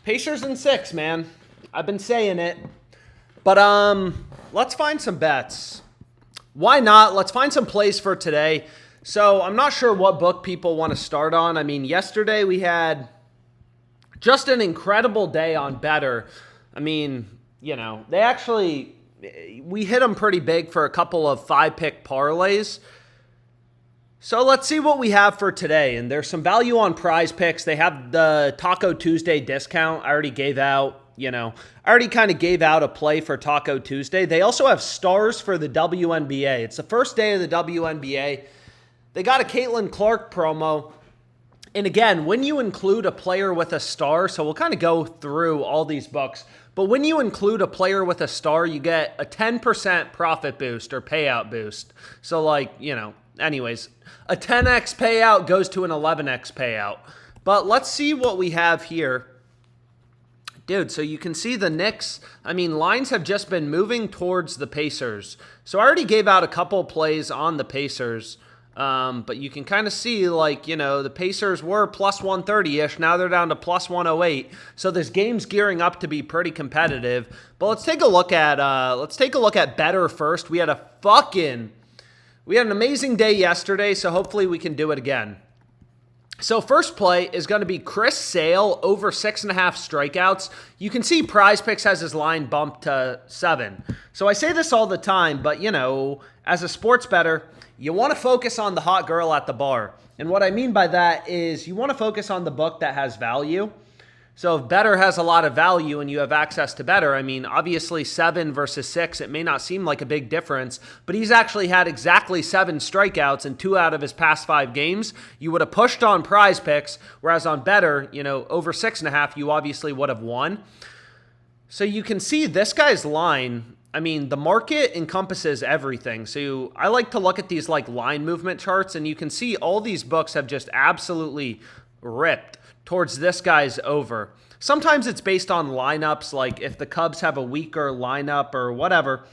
Pacers in 6, man. I've been saying it. But let's find some bets. Why not? Let's find some plays for today. So I'm not sure what book people want to start on. I mean, yesterday we had just an incredible day on Better. I mean, we hit them pretty big for a couple of 5-pick parlays. So let's see what we have for today. And there's some value on PrizePicks. They have the Taco Tuesday discount. I already kind of gave out a play for Taco Tuesday. They also have stars for the WNBA. It's the first day of the WNBA. They got a Caitlin Clark promo. And again, when you include a player with a star, so we'll kind of go through all these books, but when you include a player with a star, you get a 10% profit boost or payout boost. So anyways, a 10x payout goes to an 11x payout. But let's see what we have here. Dude, so you can see the Knicks, lines have just been moving towards the Pacers. So I already gave out a couple plays on the Pacers. But you can kind of see, the Pacers were plus 130-ish. Now they're down to plus 108. So this game's gearing up to be pretty competitive. But let's take a look at Better first. We had an amazing day yesterday, so hopefully we can do it again. So first play is going to be Chris Sale over 6.5 strikeouts. You can see PrizePicks has his line bumped to 7. So I say this all the time, but as a sports bettor, you want to focus on the hot girl at the bar. And what I mean by that is you want to focus on the book that has value. So if Better has a lot of value and you have access to Better, obviously 7 versus 6, it may not seem like a big difference, but he's actually had exactly 7 strikeouts in 2 out of his past 5 games. You would have pushed on PrizePicks, whereas on Better, over 6.5, you obviously would have won. So you can see this guy's line. The market encompasses everything. So I like to look at these line movement charts, and you can see all these books have just absolutely ripped towards this guy's over. Sometimes it's based on lineups, like if the Cubs have a weaker lineup or whatever,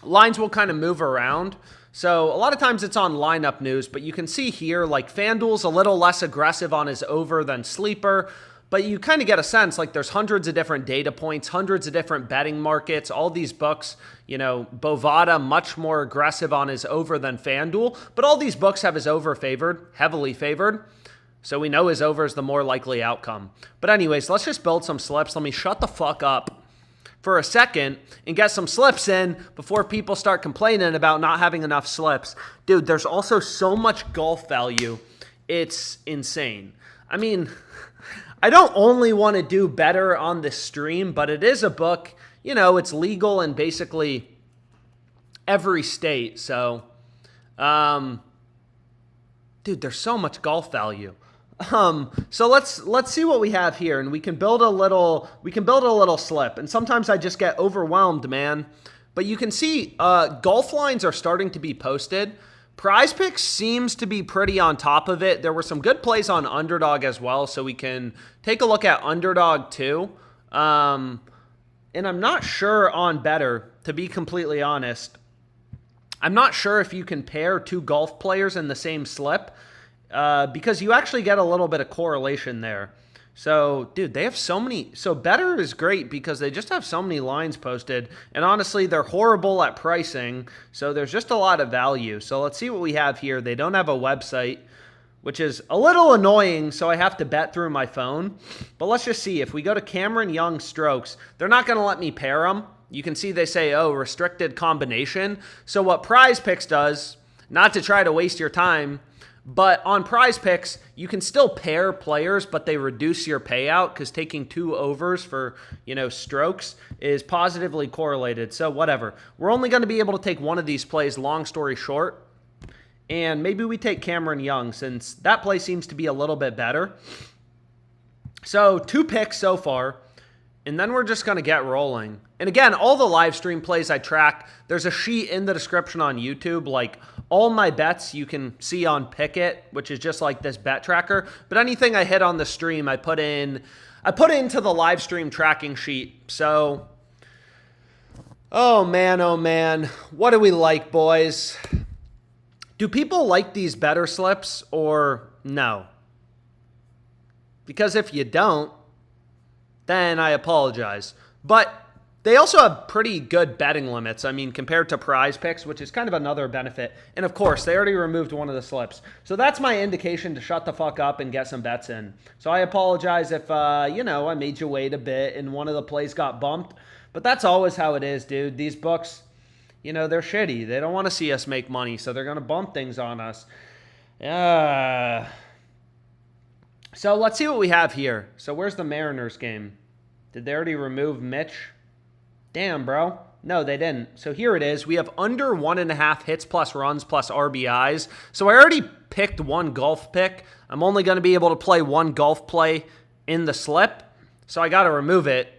lines will kind of move around. So a lot of times it's on lineup news, but you can see here, FanDuel's a little less aggressive on his over than Sleeper. But you kind of get a sense, there's hundreds of different data points, hundreds of different betting markets, all these books, Bovada much more aggressive on his over than FanDuel, but all these books have his over favored, heavily favored. So we know his over is the more likely outcome. But anyways, let's just build some slips. Let me shut the fuck up for a second and get some slips in before people start complaining about not having enough slips. Dude, there's also so much golf value. It's insane. I don't only want to do Better on this stream, but it is a book. It's legal in basically every state. So, dude, there's so much golf value. So let's see what we have here, and we can build a little slip. And sometimes I just get overwhelmed, man. But you can see golf lines are starting to be posted. PrizePicks seems to be pretty on top of it. There were some good plays on Underdog as well, so we can take a look at Underdog too. And I'm not sure on Better, to be completely honest. I'm not sure if you can pair 2 golf players in the same slip because you actually get a little bit of correlation there. So, dude, they have so many. So Better is great because they just have so many lines posted. And honestly, they're horrible at pricing. So there's just a lot of value. So let's see what we have here. They don't have a website, which is a little annoying. So I have to bet through my phone. But let's just see. If we go to Cameron Young strokes, they're not going to let me pair them. You can see they say, restricted combination. So what PrizePicks does, not to try to waste your time, but on PrizePicks, you can still pair players, but they reduce your payout because taking 2 overs for, strokes is positively correlated. So whatever. We're only going to be able to take one of these plays, long story short. And maybe we take Cameron Young since that play seems to be a little bit better. So 2 picks so far. And then we're just going to get rolling. And again, all the live stream plays I track, there's a sheet in the description on YouTube. All my bets you can see on Pickit, which is just like this bet tracker. But anything I hit on the stream, I put into the live stream tracking sheet. So, oh man, what do we like, boys? Do people like these better slips or no? Because if you don't, then I apologize. But they also have pretty good betting limits. I mean, compared to PrizePicks, which is kind of another benefit. And of course, they already removed one of the slips. So that's my indication to shut the fuck up and get some bets in. So I apologize if, I made you wait a bit and one of the plays got bumped. But that's always how it is, dude. These books, they're shitty. They don't want to see us make money, so they're going to bump things on us. So let's see what we have here. So where's the Mariners game? Did they already remove Mitch? Damn, bro. No, they didn't. So here it is. We have under 1.5 hits plus runs plus RBIs. So I already picked one golf pick. I'm only going to be able to play one golf play in the slip. So I got to remove it.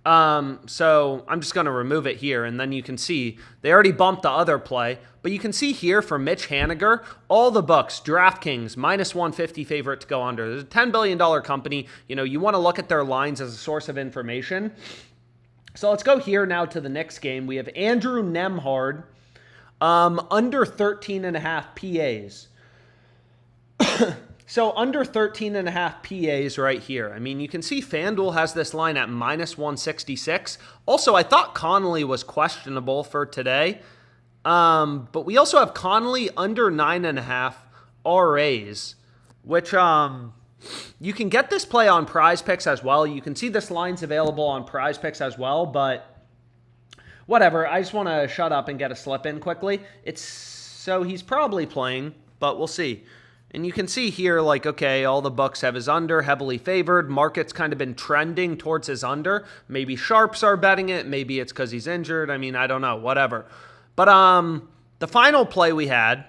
So I'm just going to remove it here. And then you can see they already bumped the other play. But you can see here for Mitch Haniger, all the books, DraftKings, minus 150 favorite to go under. There's a $10 billion company. You want to look at their lines as a source of information. So let's go here now to the next game. We have Andrew Nemhard, under 13.5 PAs. So under 13.5 PAs right here. I mean, you can see FanDuel has this line at minus 166. Also, I thought Connolly was questionable for today. But we also have Connolly under 9.5 RAs, which you can get this play on PrizePicks as well. You can see this line's available on PrizePicks as well, but whatever. I just want to shut up and get a slip in quickly. So he's probably playing, but we'll see. And you can see here, like, okay, all the books have his under, heavily favored. Market's kind of been trending towards his under. Maybe sharps are betting it. Maybe it's because he's injured. I mean, I don't know. Whatever. But the final play we had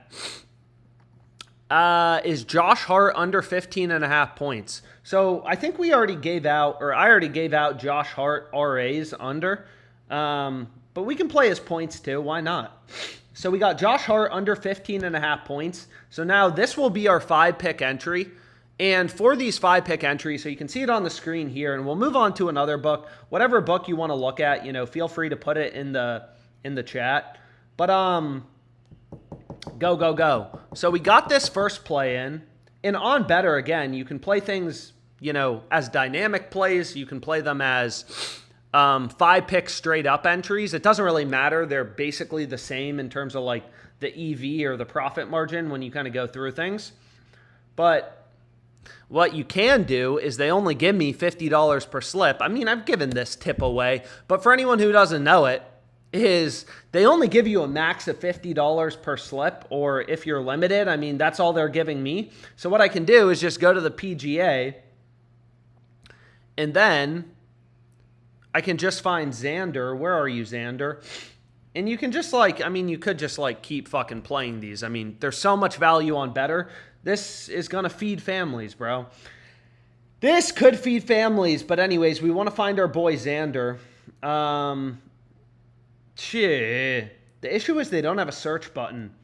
is Josh Hart under 15.5 points. So I think I already gave out Josh Hart RAs under. But we can play his points too. Why not? So we got Josh Hart under 15.5 points. So now this will be our 5-pick entry. And for these 5-pick entries, so you can see it on the screen here, and we'll move on to another book. Whatever book you want to look at, feel free to put it in the chat. But go. So we got this first play in. And on Better, again, you can play things, as dynamic plays. You can play them as 5-pick straight up entries. It doesn't really matter. They're basically the same in terms of like the EV or the profit margin when you kind of go through things. But what you can do is they only give me $50 per slip. I mean, I've given this tip away, but for anyone who doesn't know it, is they only give you a max of $50 per slip, or if you're limited, I mean, that's all they're giving me. So what I can do is just go to the PGA, and then I can just find Xander. Where are you, Xander? And you can just you could just keep fucking playing these. I mean, there's so much value on Better. This is going to feed families, bro. This could feed families. But anyways, we want to find our boy Xander. Shit. The issue is they don't have a search button.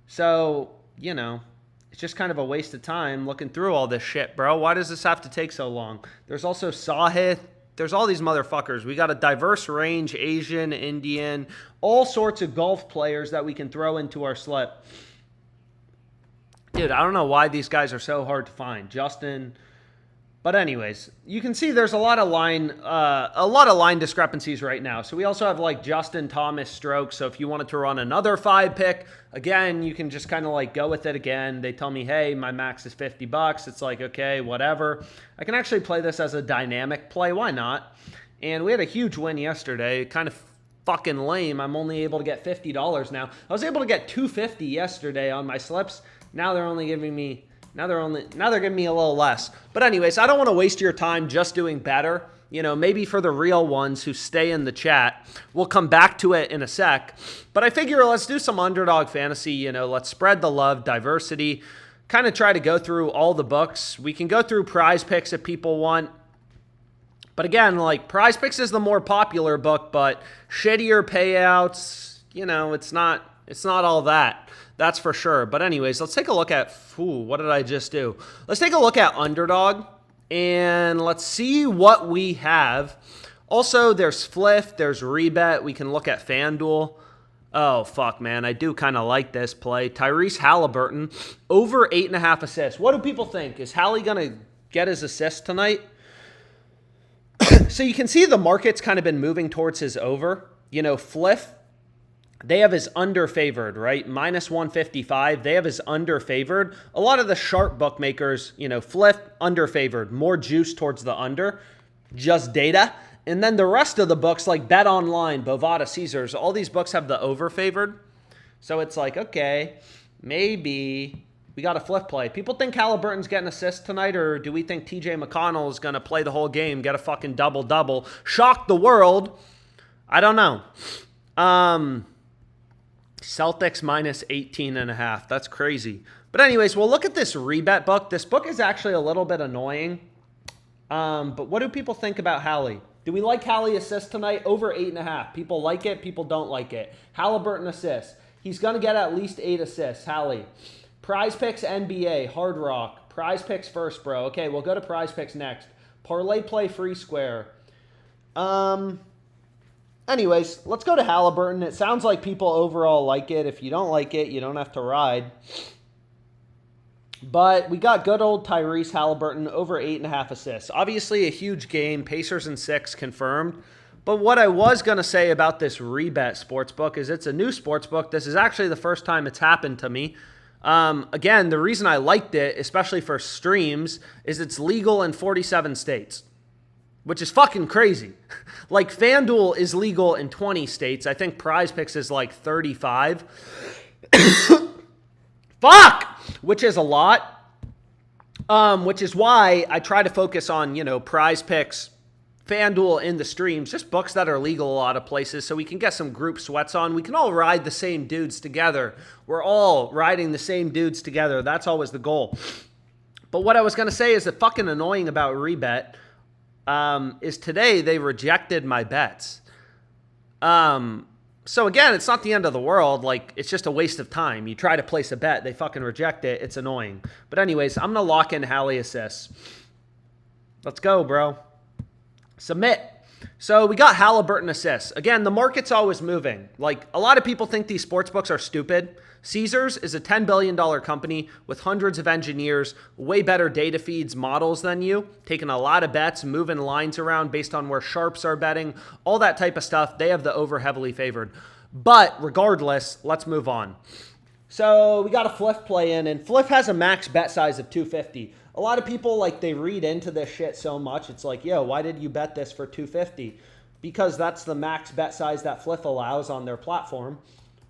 So, it's just kind of a waste of time looking through all this shit, bro. Why does this have to take so long? There's also Sahith. There's all these motherfuckers. We got a diverse range, Asian, Indian, all sorts of golf players that we can throw into our slip. Dude, I don't know why these guys are so hard to find. Justin. But anyways, you can see there's a lot of line discrepancies right now. So we also have Justin Thomas strokes. So if you wanted to run another 5-pick, again, you can just kind of go with it again. They tell me, hey, my max is $50. It's okay, whatever. I can actually play this as a dynamic play. Why not? And we had a huge win yesterday. Kind of fucking lame. I'm only able to get $50 now. I was able to get $250 yesterday on my slips. Now they're only giving me... Now they're giving me a little less. But anyways, I don't want to waste your time just doing Better. Maybe for the real ones who stay in the chat. We'll come back to it in a sec. But I figure let's do some Underdog Fantasy. Let's spread the love, diversity. Kind of try to go through all the books. We can go through PrizePicks if people want. But again, PrizePicks is the more popular book, but shittier payouts, it's not all that. That's for sure. But anyways, let's take a look at, what did I just do? Let's take a look at Underdog, and let's see what we have. Also, there's Fliff, there's Rebet. We can look at FanDuel. Oh, fuck, man. I do kind of like this play. Tyrese Haliburton, over 8.5 assists. What do people think? Is Hallie going to get his assist tonight? So you can see the market's kind of been moving towards his over. Fliff, they have his under favored, right? Minus 155. They have his under favored. A lot of the sharp bookmakers, Fliff, under favored. More juice towards the under. Just data. And then the rest of the books like Bet Online, Bovada, Caesars, all these books have the over favored. So it's like, okay, maybe we got a Fliff play. People think Haliburton's getting assists tonight, or do we think TJ McConnell is going to play the whole game, get a fucking double-double, shock the world? I don't know. Celtics minus 18.5. That's crazy. But anyways, we'll look at this Rebet book. This book is actually a little bit annoying. But what do people think about Hallie? Do we like Hallie assists tonight? Over 8.5. People like it. People don't like it. Haliburton assists. He's going to get at least 8 assists. Hallie. PrizePicks NBA. Hard Rock. PrizePicks first, bro. Okay, we'll go to PrizePicks next. ParlayPlay free square. Anyways, let's go to Haliburton. It sounds like people overall like it. If you don't like it, you don't have to ride. But we got good old Tyrese Haliburton over 8.5 assists. Obviously a huge game. Pacers in 6 confirmed. But what I was going to say about this Rebet sportsbook is it's a new sportsbook. This is actually the first time it's happened to me. Again, the reason I liked it, especially for streams, is it's legal in 47 states, which is fucking crazy. Like FanDuel is legal in 20 states. I think PrizePicks is like 35. Fuck! Which is a lot. Which is why I try to focus on, PrizePicks, FanDuel in the streams, just books that are legal a lot of places so we can get some group sweats on. We can all ride the same dudes together. We're all riding the same dudes together. That's always the goal. But what I was going to say is that fucking annoying about Rebet is today they rejected my bets. So again, it's not the end of the world. Like, it's just a waste of time. You try to place a bet, they fucking reject it. It's annoying. But anyways, I'm going to lock in Hallie assists. Let's go, bro. Submit. So we got Haliburton assists. Again, the market's always moving. Like, a lot of people think these sports books are stupid. Caesars is a $10 billion company with hundreds of engineers, way better data feeds, models than you, taking a lot of bets, moving lines around based on where sharps are betting, all that type of stuff. They have the over heavily favored. But regardless, let's move on. So we got a Fliff play in, and Fliff has a max bet size of 250. A lot of people, they read into this shit so much. It's like, yo, why did you bet this for 250? Because that's the max bet size that Fliff allows on their platform.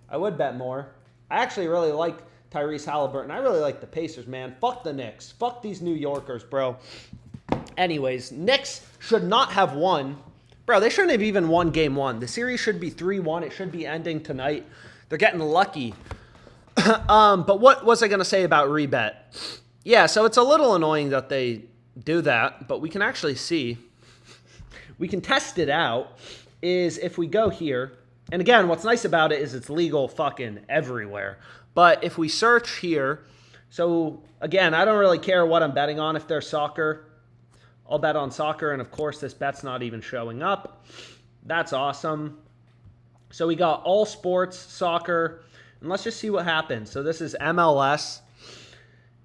I would bet more. I actually really like Tyrese Haliburton. I really like the Pacers, man. Fuck the Knicks. Fuck these New Yorkers, bro. Anyways, Knicks should not have won. Bro, they shouldn't have even won game 1. The series should be 3-1. It should be ending tonight. They're getting lucky. But what was I going to say about Rebet? Yeah, so it's a little annoying that they do that, but we can actually see. We can test it out is if we go here. And again, what's nice about it is it's legal fucking everywhere. But if we search here, so again, I don't really care what I'm betting on. If there's soccer, I'll bet on soccer. And of course, this bet's not even showing up. That's awesome. So we got all sports, soccer, and let's just see what happens. So this is MLS.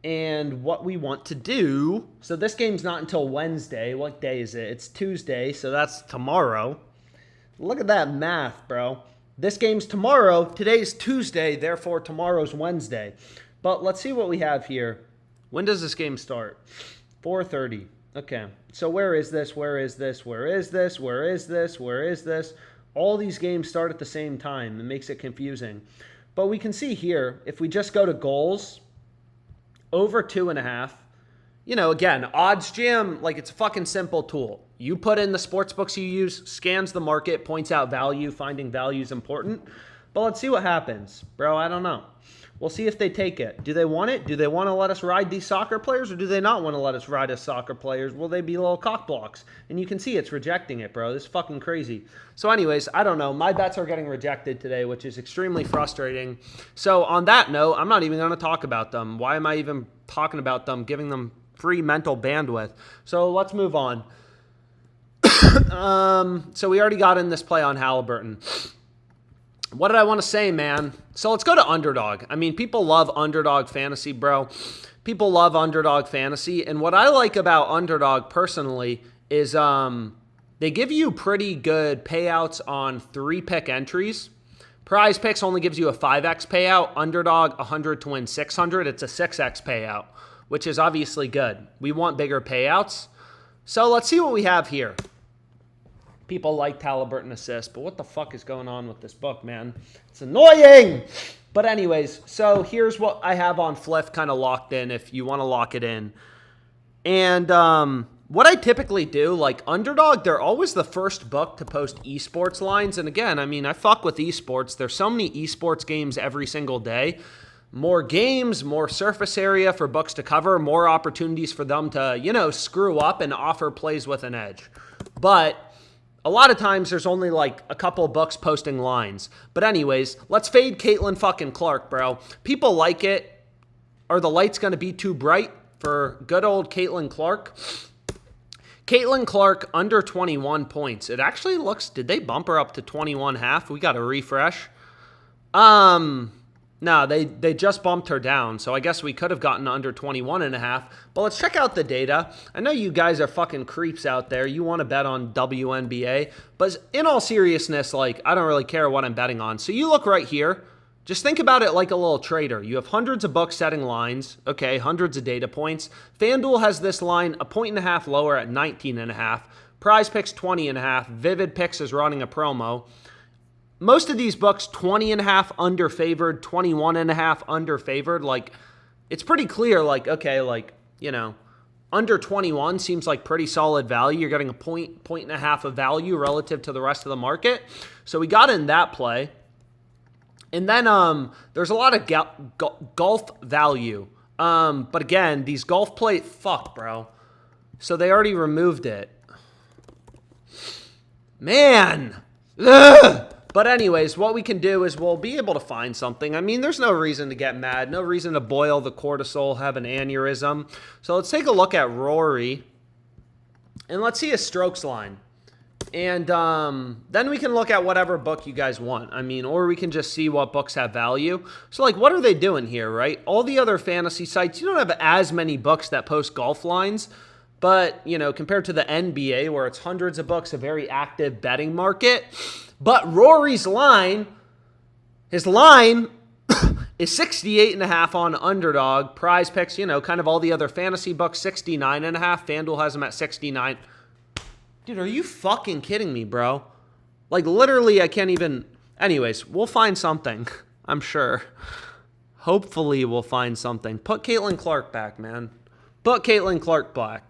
And what we want to do, so this game's not until Wednesday. What day is it? It's Tuesday, so that's tomorrow. Look at that math, bro. This game's tomorrow. Today's Tuesday, therefore tomorrow's Wednesday. But let's see what we have here. When does this game start? 4:30. Okay, so where is this? Where is this? Where is this? Where is this? Where is this? All these games start at the same time. It makes it confusing. But we can see here, if we just go to goals, over 2.5. Again, odds jam, it's a fucking simple tool. You put in the sports books you use, scans the market, points out value, finding value is important. But let's see what happens. Bro, I don't know. We'll see if they take it. Do they want it? Do they want to let us ride these soccer players, or do they not want to let us ride as soccer players? Will they be little cock blocks? And you can see it's rejecting it, bro. This is fucking crazy. So anyways, I don't know. My bets are getting rejected today, which is extremely frustrating. So on that note, I'm not even going to talk about them. Why am I even talking about them, giving them free mental bandwidth? So let's move on. So we already got in this play on Haliburton. What did I want to say, man? So let's go to Underdog. I mean, people love Underdog Fantasy, bro. People love Underdog Fantasy. And what I like about Underdog personally is They give you pretty good payouts on 3-pick entries. PrizePicks only gives you a 5x payout. Underdog 100 to win 600. It's a 6x payout, which is obviously good. We want bigger payouts. So let's see what we have here. People like Haliburton assist, but what the fuck is going on with this book, man? It's annoying. But anyways, so here's what I have on Fliff kind of locked in if you want to lock it in. And what I typically do, like Underdog, they're always the first book to post esports lines. And again, I mean, I fuck with esports. There's so many esports games every single day. More games, more surface area for books to cover, more opportunities for them to, you know, screw up and offer plays with an edge. But a lot of times there's only like a couple books posting lines. But anyways, let's fade Caitlin fucking Clark, bro. People like it. Are the lights going to be too bright for good old Caitlin Clark? Caitlin Clark under 21 points. It actually looks, did they bump her up to 21.5? We got to refresh. No, they just bumped her down, so I guess we could have gotten under 21.5. But let's check out the data. I know you guys are fucking creeps out there. You want to bet on WNBA, but in all seriousness, like, I don't really care what I'm betting on. So you look right here. Just think about it like a little trader. You have hundreds of books setting lines, okay, hundreds of data points. FanDuel has this line a 1.5 lower at 19.5. PrizePicks 20.5. Vivid Picks is running a promo. Most of these books 20.5 under favored, 21.5 under favored. Like, it's pretty clear, like, okay, like, you know, under 21 seems like pretty solid value. You're getting a point and a half of value relative to the rest of the market. So we got in that play. And then there's a lot of golf value. But again, these golf play, fuck, bro. So they already removed it. Man. Ugh. But anyways, what we can do is we'll be able to find something. I mean, there's no reason to get mad. No reason to boil the cortisol, have an aneurysm. So let's take a look at Rory. And let's see a strokes line. And then we can look at whatever book you guys want. I mean, or we can just see what books have value. So, like, what are they doing here, right? All the other fantasy sites, you don't have as many books that post golf lines. But, you know, compared to the NBA, where it's hundreds of books, a very active betting market. But Rory's line, his line is 68.5 on Underdog. PrizePicks, you know, kind of all the other fantasy books, 69.5. FanDuel has them at 69. Dude, are you fucking kidding me, bro? Like, literally, I can't even... Anyways, we'll find something, I'm sure. Hopefully, we'll find something. Put Caitlin Clark back, man. Put Caitlin Clark black.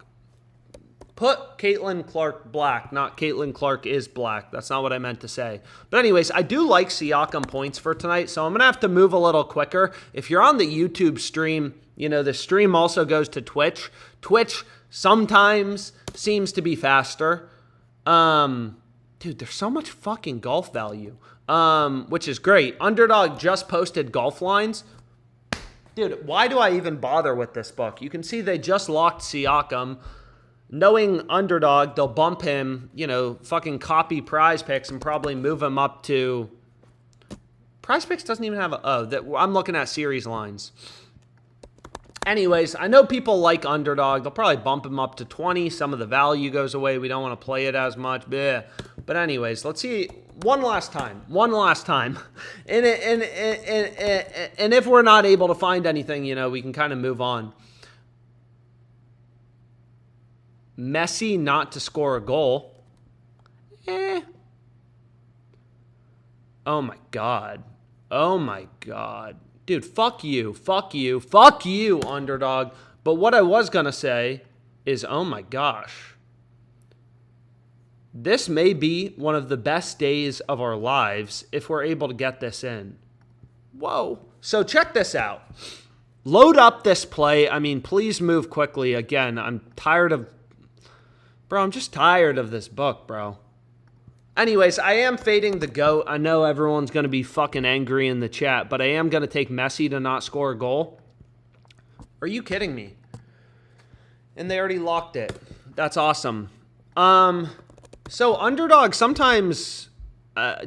Put Caitlin Clark black, not Caitlin Clark is black. That's not what I meant to say. But anyways, I do like Siakam points for tonight, so I'm going to have to move a little quicker. If you're on the YouTube stream, you know, the stream also goes to Twitch. Twitch sometimes seems to be faster. Dude, there's so much fucking golf value, which is great. Underdog just posted golf lines. Dude, why do I even bother with this book? You can see they just locked Siakam. Knowing Underdog, they'll bump him, you know, fucking copy PrizePicks and probably move him up to... PrizePicks doesn't even have a... Oh, I'm looking at series lines. Anyways, I know people like Underdog. They'll probably bump him up to 20. Some of the value goes away. We don't want to play it as much. Bleh. But anyways, let's see one last time. One last time. And if we're not able to find anything, you know, we can kind of move on. Messi not to score a goal. Oh, my God. Oh, my God. Dude, fuck you. Fuck you. Fuck you, Underdog. But what I was going to say is, oh, my gosh. This may be one of the best days of our lives if we're able to get this in. Whoa. So check this out. Load up this play. I mean, please move quickly. Again, I'm tired of... Bro, I'm just tired of this book, bro. Anyways, I am fading the GOAT. I know everyone's going to be fucking angry in the chat, but I am going to take Messi to not score a goal. Are you kidding me? And they already locked it. That's awesome. So Underdog sometimes...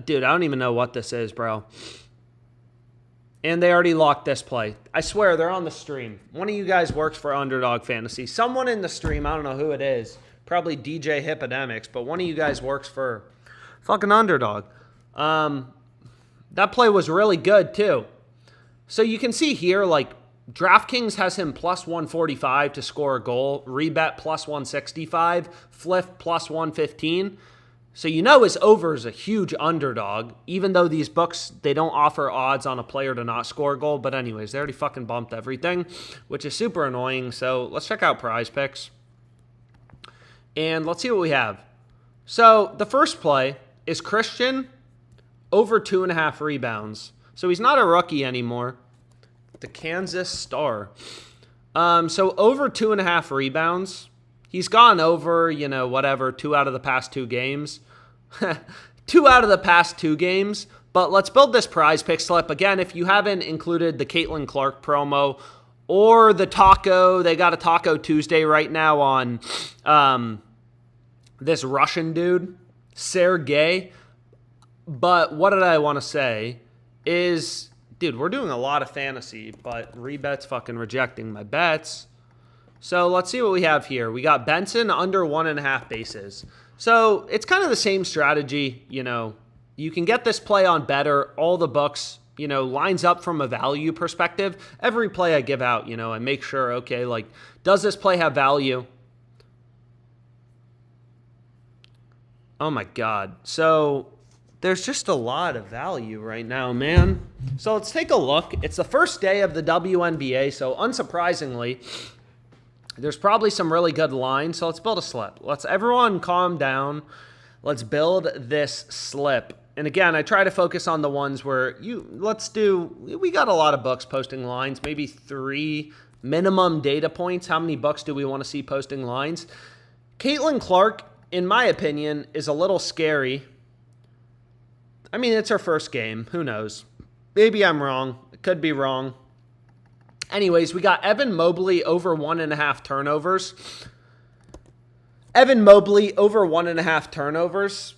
dude, I don't even know what this is, bro. And they already locked this play. I swear, they're on the stream. One of you guys works for Underdog Fantasy. Someone in the stream, I don't know who it is, Probably DJ Hipidemics, but one of you guys works for fucking Underdog. That play was really good, too. So you can see here, like, DraftKings has him plus 145 to score a goal. Rebet plus 165. Fliff plus 115. So you know his over is a huge underdog, even though these books, they don't offer odds on a player to not score a goal. But anyways, they already fucking bumped everything, which is super annoying. So let's check out PrizePicks. And let's see what we have. So the first play is Christian over 2.5 rebounds. So he's not a rookie anymore. The Kansas Star. So over 2.5 rebounds. He's gone over, whatever, 2 out of the past 2 games. 2 out of the past 2 games. But let's build this PrizePick slip. Again, if you haven't included the Caitlin Clark promo or the taco, they got a Taco Tuesday right now on this Russian dude, Sergey. But what did I want to say is, dude, we're doing a lot of fantasy, but Rebet's fucking rejecting my bets. So let's see what we have here. We got Benson under 1.5 bases. So it's kind of the same strategy. You can get this play on better. All the books, lines up from a value perspective. Every play I give out, I make sure, okay, like, does this play have value? Oh my God. So there's just a lot of value right now, man. So let's take a look. It's the first day of the WNBA, so unsurprisingly, there's probably some really good lines. So let's build a slip. Let's everyone calm down. Let's build this slip. And again, I try to focus on the ones where we got a lot of books posting lines, maybe 3 minimum data points. How many books do we want to see posting lines? Caitlin Clark, in my opinion, is a little scary. I mean, it's her first game. Who knows? Maybe I'm wrong. It could be wrong. Anyways, we got Evan Mobley over 1.5 turnovers. Evan Mobley over 1.5 turnovers.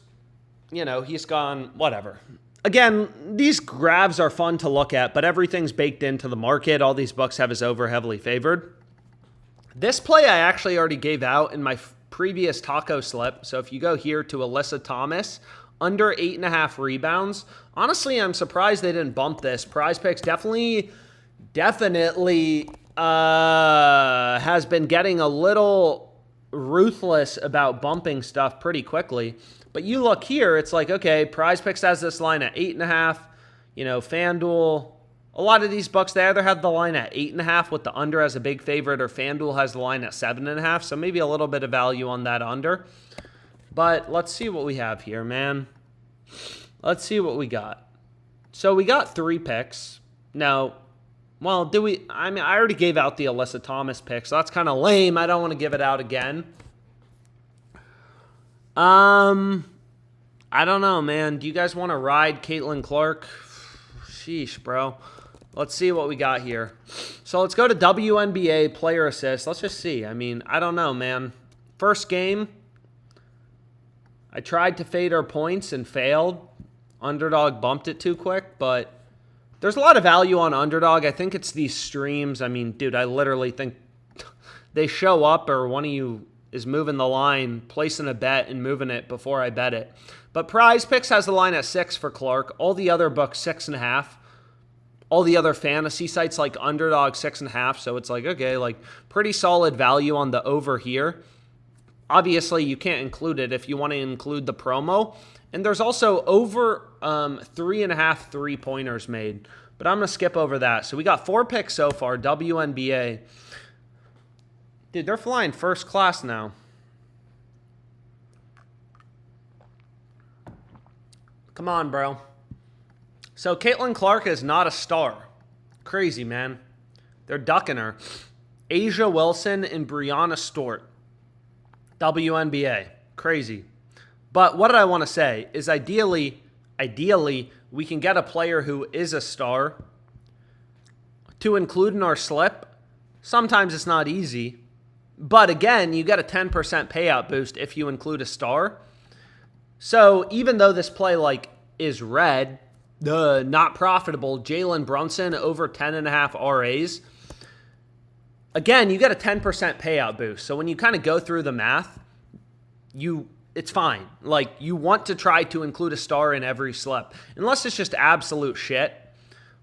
He's gone, whatever. Again, these grabs are fun to look at, but everything's baked into the market. All these books have his over heavily favored. This play I actually already gave out in my previous taco slip. So if you go here to Alyssa Thomas, under 8.5 rebounds. Honestly, I'm surprised they didn't bump this. PrizePicks definitely has been getting a little ruthless about bumping stuff pretty quickly. But you look here, it's like, okay, PrizePicks has this line at 8.5. FanDuel, a lot of these books, they either have the line at 8.5 with the under as a big favorite, or FanDuel has the line at 7.5. So maybe a little bit of value on that under. But let's see what we have here, man. Let's see what we got. So we got 3 picks. Now, well, I already gave out the Alyssa Thomas pick, so that's kind of lame. I don't want to give it out again. I don't know, man. Do you guys want to ride Caitlin Clark? Sheesh, bro. Let's see what we got here. So let's go to WNBA player assist. Let's just see. I don't know, man. First game, I tried to fade her points and failed. Underdog bumped it too quick, but there's a lot of value on Underdog. I think it's these streams. Dude, I literally think they show up, or one of you is moving the line, placing a bet and moving it before I bet it. But PrizePicks has the line at 6 for Clark. All the other books, 6.5. All the other fantasy sites like Underdog, 6.5. So it's like, okay, like pretty solid value on the over here. Obviously, you can't include it if you want to include the promo. And there's also over 3.5 3-pointers made. But I'm going to skip over that. So we got 4 picks so far, WNBA. Dude, they're flying first class now. Come on, bro. So Caitlin Clark is not a star. Crazy, man. They're ducking her. Asia Wilson and Brianna Stewart. WNBA. Crazy. But what did I want to say is ideally, we can get a player who is a star to include in our slip. Sometimes it's not easy. But again, you get a 10% payout boost if you include a star. So even though this play is red, not profitable, Jalen Brunson over 10.5 RAs. Again, you get a 10% payout boost. So when you kind of go through the math, it's fine. Like, you want to try to include a star in every slip, unless it's just absolute shit.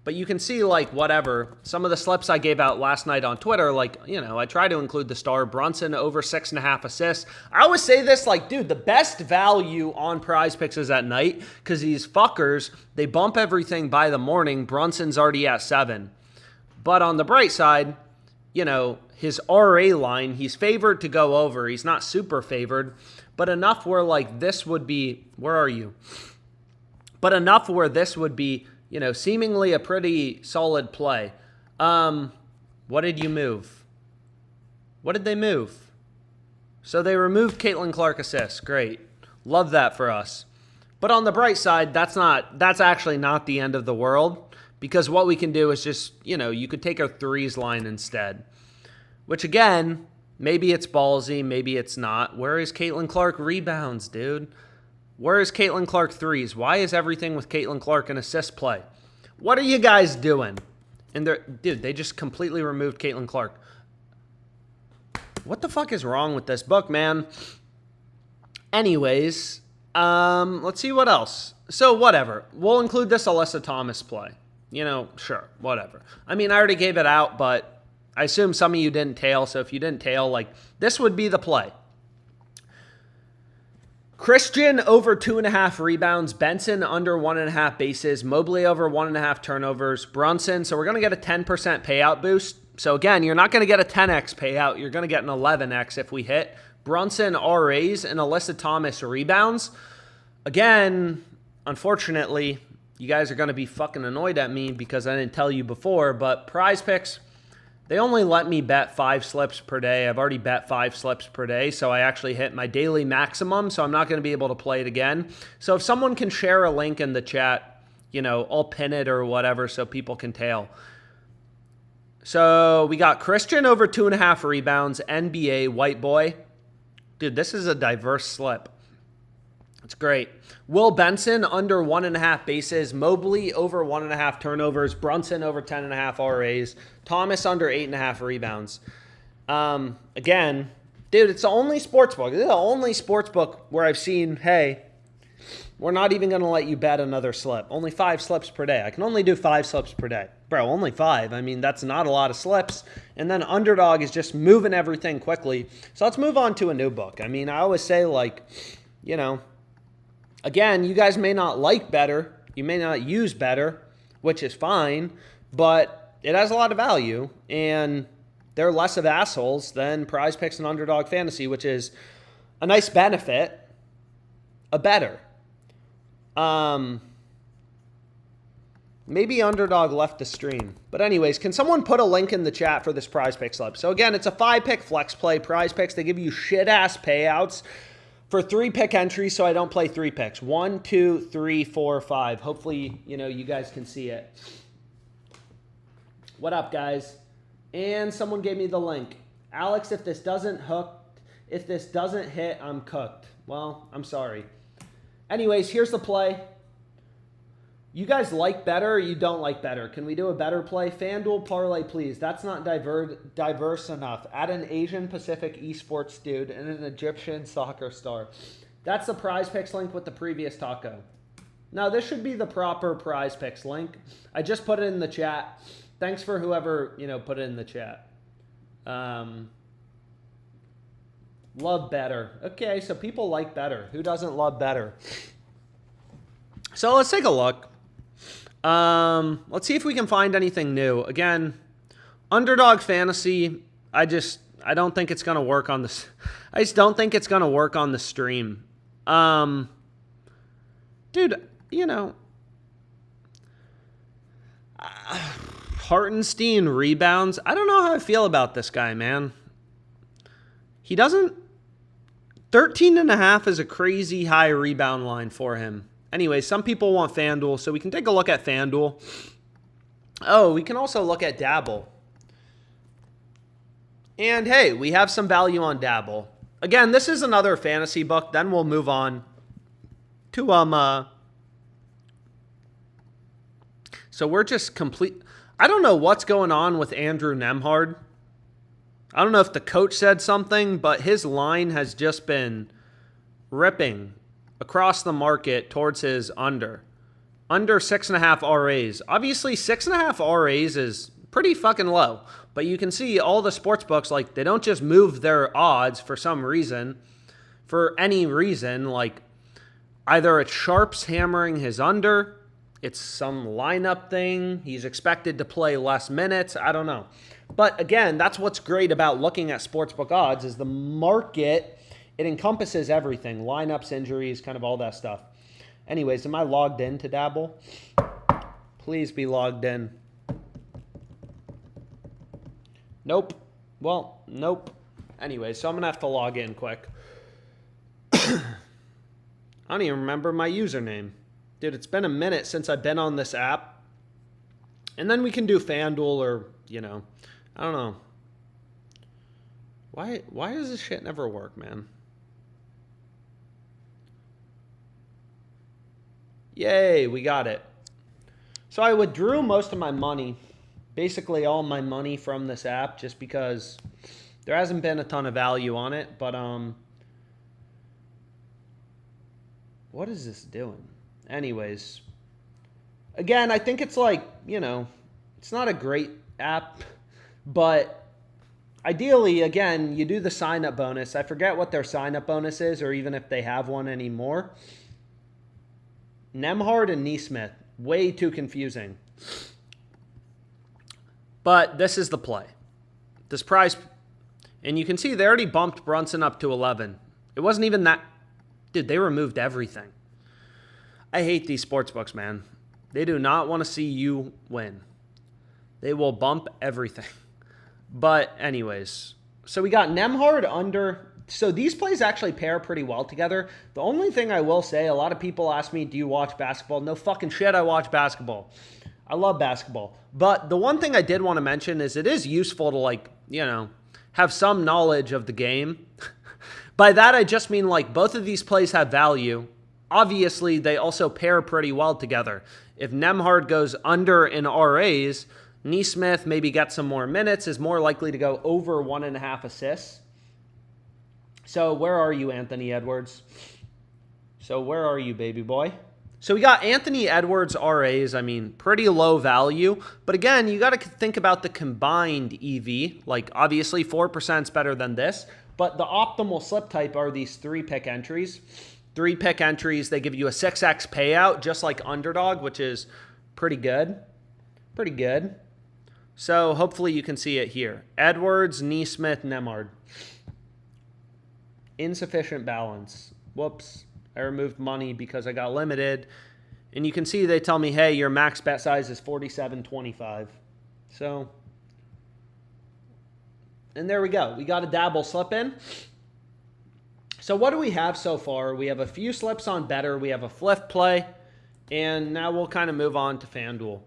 But you can see, like, whatever. Some of the slips I gave out last night on Twitter, like, I try to include the star. Brunson over 6.5 assists. I always say this, like, dude, the best value on PrizePicks is at night, because these fuckers, they bump everything by the morning. Brunson's already at 7. But on the bright side, his RA line, he's favored to go over. He's not super favored, but enough where, like, this would be, where are you? But enough where this would be, seemingly a pretty solid play. What did you move? What did they move? So they removed Caitlin Clark assists. Great. Love that for us. But on the bright side, that's actually not the end of the world, because what we can do is just, you could take a threes line instead, which again, maybe it's ballsy, maybe it's not. Where is Caitlin Clark rebounds, dude? Where is Caitlin Clark threes? Why is everything with Caitlin Clark an assist play? What are you guys doing? And they just completely removed Caitlin Clark. What the fuck is wrong with this book, man? Anyways, let's see what else. So whatever. We'll include this Alyssa Thomas play. Sure, whatever. I mean, I already gave it out, but I assume some of you didn't tail. So if you didn't tail, like, this would be the play. Christian over 2.5 rebounds, Benson under 1.5 bases, Mobley over 1.5 turnovers, Brunson. So we're going to get a 10% payout boost. So again, you're not going to get a 10x payout. You're going to get an 11x if we hit. Brunson RAs and Alyssa Thomas rebounds. Again, unfortunately, you guys are going to be fucking annoyed at me because I didn't tell you before, but PrizePicks, they only let me bet 5 slips per day. I've already bet 5 slips per day, so I actually hit my daily maximum, so I'm not going to be able to play it again. So if someone can share a link in the chat, I'll pin it or whatever so people can tail. So we got Christian over 2.5 rebounds, NBA, white boy. Dude, this is a diverse slip. It's great. Will Benson under 1.5 bases, Mobley over 1.5 turnovers, Brunson over 10.5 RAs, Thomas under 8.5 rebounds. Again, dude, it's the only sports book. This is the only sports book where I've seen, hey, we're not even going to let you bet another slip. Only 5 slips per day. I can only do 5 slips per day. Bro, only 5. I mean, that's not a lot of slips. And then Underdog is just moving everything quickly. So let's move on to a new book. I mean, I always say, like, again, you guys may not like better. You may not use better, which is fine. But it has a lot of value. And they're less of assholes than PrizePicks and Underdog Fantasy, which is a nice benefit. A better. Maybe Underdog left the stream. But anyways, can someone put a link in the chat for this PrizePicks slip? So again, it's a 5-pick flex play. PrizePicks, they give you shit-ass payouts for 3-pick entries, so I don't play 3 picks. 1, 2, 3, 4, 5. Hopefully, you guys can see it. What up, guys? And someone gave me the link. Alex, if this doesn't hit, I'm cooked. Well, I'm sorry. Anyways, here's the play. You guys like better or you don't like better? Can we do a better play? FanDuel parlay, please. That's not diverse enough. Add an Asian Pacific esports dude and an Egyptian soccer star. That's the PrizePicks link with the previous taco. Now, this should be the proper PrizePicks link. I just put it in the chat. Thanks for whoever, put it in the chat. Love better. Okay, so people like better. Who doesn't love better? So let's take a look. Let's see if we can find anything new. Again, Underdog Fantasy, I don't think it's going to work on this. I just don't think it's going to work on the stream. Dude, Hartenstein rebounds. I don't know how I feel about this guy, man. He doesn't... 13.5 is a crazy high rebound line for him. Anyway, some people want FanDuel, so we can take a look at FanDuel. Oh, we can also look at Dabble. And hey, we have some value on Dabble. Again, this is another fantasy book. Then we'll move on to so we're just complete. I don't know what's going on with Andrew Nemhard. I don't know if the coach said something, but his line has just been ripping across the market towards his under 6.5 RAs. Obviously, 6.5 RAs is pretty fucking low, but you can see all the sports books, like, they don't just move their odds for some reason, for any reason. Like, either it's sharps hammering his under, it's some lineup thing, he's expected to play less minutes, I don't know. But again, that's what's great about looking at sportsbook odds, is the market, it encompasses everything, lineups, injuries, kind of all that stuff. Anyways, am I logged in to Dabble? Please be logged in. Nope. Well, nope. Anyway, so I'm going to have to log in quick. I don't even remember my username. Dude, it's been a minute since I've been on this app. And then we can do FanDuel or, you know, I don't know. Why does this shit never work, man? Yay, we got it. So I withdrew most of my money, basically all my money from this app, just because there hasn't been a ton of value on it. But what is this doing? Anyways, again, I think it's like, you know, it's not a great app, but ideally, again, you do the sign-up bonus. I forget what their sign-up bonus is, or even if they have one anymore. Nembhard and Neesmith, way too confusing. But this is the play. This prize, and you can see they already bumped Brunson up to 11. It wasn't even that. Dude, they removed everything. I hate these sportsbooks, man. They do not want to see you win. They will bump everything. But anyways, so we got Nembhard under. So these plays actually pair pretty well together. The only thing I will say, a lot of people ask me, do you watch basketball? No fucking shit, I watch basketball. I love basketball. But the one thing I did want to mention is it is useful to, like, you know, have some knowledge of the game. By that, I just mean, like, both of these plays have value. Obviously, they also pair pretty well together. If Nembhard goes under in RAs, Neesmith maybe gets some more minutes, is more likely to go over 1.5 assists. So where are you, Anthony Edwards? So where are you, baby boy? So we got Anthony Edwards RAs, I mean, pretty low value. But again, you got to think about the combined EV. Like, obviously, 4% is better than this. But the optimal slip type are these 3-pick entries. 3-pick entries, they give you a 6x payout, just like Underdog, which is pretty good. Pretty good. So hopefully you can see it here. Edwards, Neesmith, Nembhard. Insufficient balance. Whoops. I removed money because I got limited. And you can see they tell me, hey, your max bet size is 47.25. So, and there we go. We got a Dabble slip in. So what do we have so far? We have a few slips on Better. We have a Fliff play. And now we'll kind of move on to FanDuel.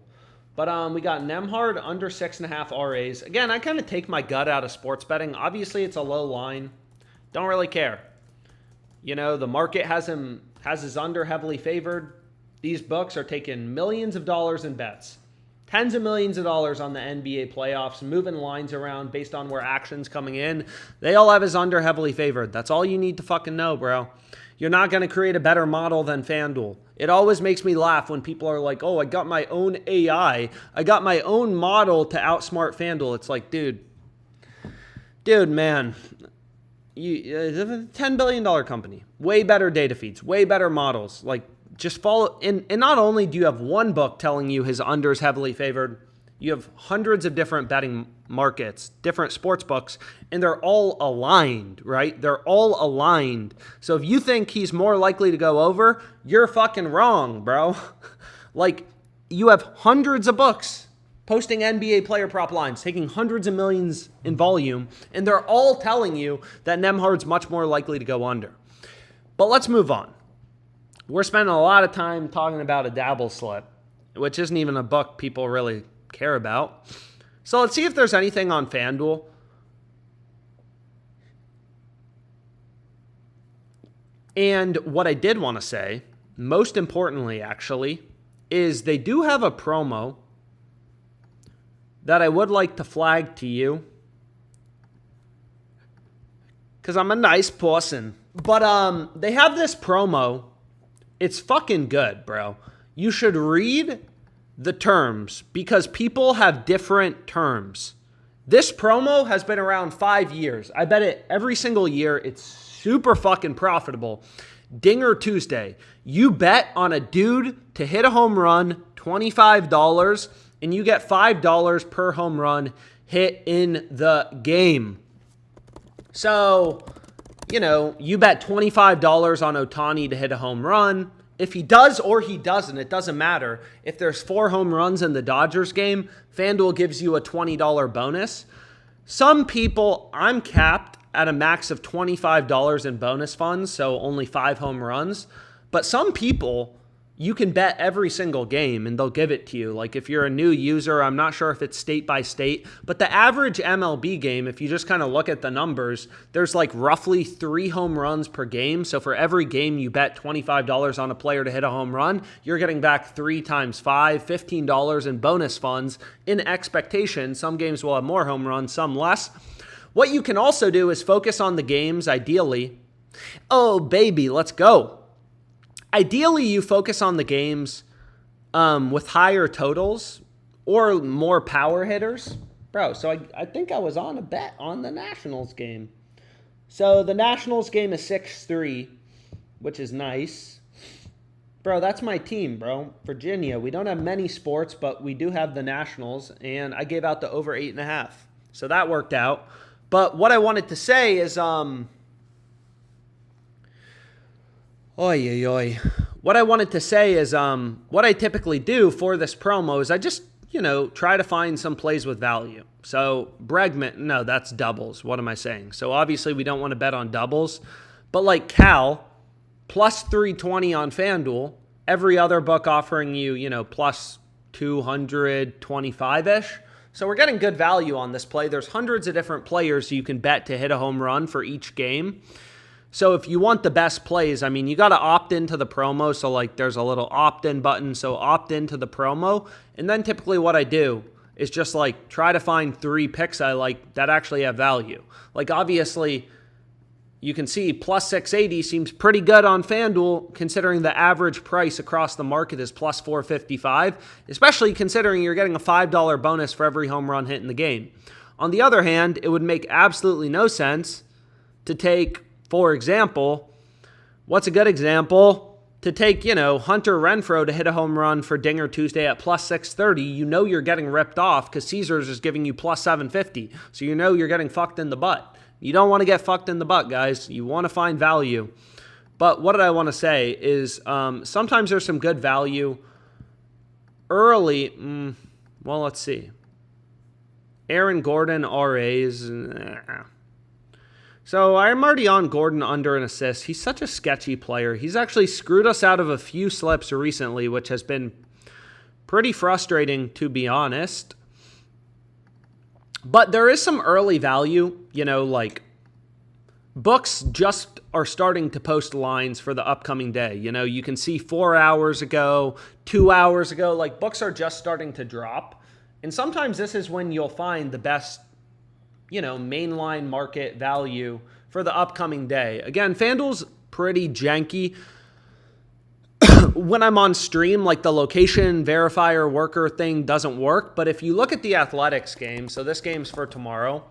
But we got Nembhard under 6.5 RAs. Again, I kind of take my gut out of sports betting. Obviously, it's a low line. Don't really care. You know, the market has his under heavily favored. These books are taking millions of dollars in bets. Tens of millions of dollars on the NBA playoffs, moving lines around based on where action's coming in. They all have his under heavily favored. That's all you need to fucking know, bro. You're not going to create a better model than FanDuel. It always makes me laugh when people are like, oh, I got my own AI. I got my own model to outsmart FanDuel. It's like, dude, man. $10 billion company, way better data feeds, way better models. Like, just follow. And not only do you have one book telling you his under is heavily favored, you have hundreds of different betting markets, different sports books, and they're all aligned, right? They're all aligned. So if you think he's more likely to go over, you're fucking wrong, bro. Like, you have hundreds of books posting NBA player prop lines, taking hundreds of millions in volume, and they're all telling you that Nembhard's much more likely to go under. But let's move on. We're spending a lot of time talking about a Dabble slip, which isn't even a book people really care about. So let's see if there's anything on FanDuel. And what I did want to say, most importantly actually, is they do have a promo that I would like to flag to you, because I'm a nice person. But they have this promo. It's fucking good, bro. You should read the terms because people have different terms. This promo has been around 5 years. I bet it every single year. It's super fucking profitable. Dinger Tuesday. You bet on a dude to hit a home run, $25, and you get $5 per home run hit in the game. So, you bet $25 on Ohtani to hit a home run. If he does or he doesn't, it doesn't matter. If there's 4 home runs in the Dodgers game, FanDuel gives you a $20 bonus. Some people, I'm capped at a max of $25 in bonus funds, so only 5 home runs. But some people, you can bet every single game and they'll give it to you. Like if you're a new user, I'm not sure if it's state by state, but the average MLB game, if you just kind of look at the numbers, there's like roughly 3 home runs per game. So for every game you bet $25 on a player to hit a home run, you're getting back 3 times 5, $15 in bonus funds in expectation. Some games will have more home runs, some less. What you can also do is focus on the games, ideally. Oh, baby, let's go. Ideally, you focus on the games with higher totals or more power hitters. Bro, so I think I was on a bet on the Nationals game. So the Nationals game is 6-3, which is nice. Bro, that's my team, bro. Virginia. We don't have many sports, but we do have the Nationals, and I gave out the over 8.5. So that worked out. But what I wanted to say is, what I wanted to say is, what I typically do for this promo is I just, try to find some plays with value. So Bregman, no, that's doubles. What am I saying? So obviously we don't want to bet on doubles, but like Cal, plus 320 on FanDuel, every other book offering you, plus 225-ish. So we're getting good value on this play. There's hundreds of different players you can bet to hit a home run for each game. So if you want the best plays, you got to opt into the promo. So like there's a little opt-in button. So opt into the promo. And then typically what I do is just like try to find 3 picks I like that actually have value. Like obviously you can see plus 680 seems pretty good on FanDuel considering the average price across the market is plus 455, especially considering you're getting a $5 bonus for every home run hit in the game. On the other hand, it would make absolutely no sense to take, for example, what's a good example? To take, Hunter Renfroe to hit a home run for Dinger Tuesday at plus 630, you're getting ripped off because Caesars is giving you plus 750. So you're getting fucked in the butt. You don't want to get fucked in the butt, guys. You want to find value. But what did I want to say is sometimes there's some good value early. Well, let's see. Aaron Gordon, RAs. So I'm already on Gordon under an assist. He's such a sketchy player. He's actually screwed us out of a few slips recently, which has been pretty frustrating, to be honest. But there is some early value, like books just are starting to post lines for the upcoming day. You can see 4 hours ago, 2 hours ago, like books are just starting to drop. And sometimes this is when you'll find the best, mainline market value for the upcoming day. Again, FanDuel's pretty janky. When I'm on stream, like the location verifier worker thing doesn't work. But if you look at the Athletics game, so this game's for tomorrow.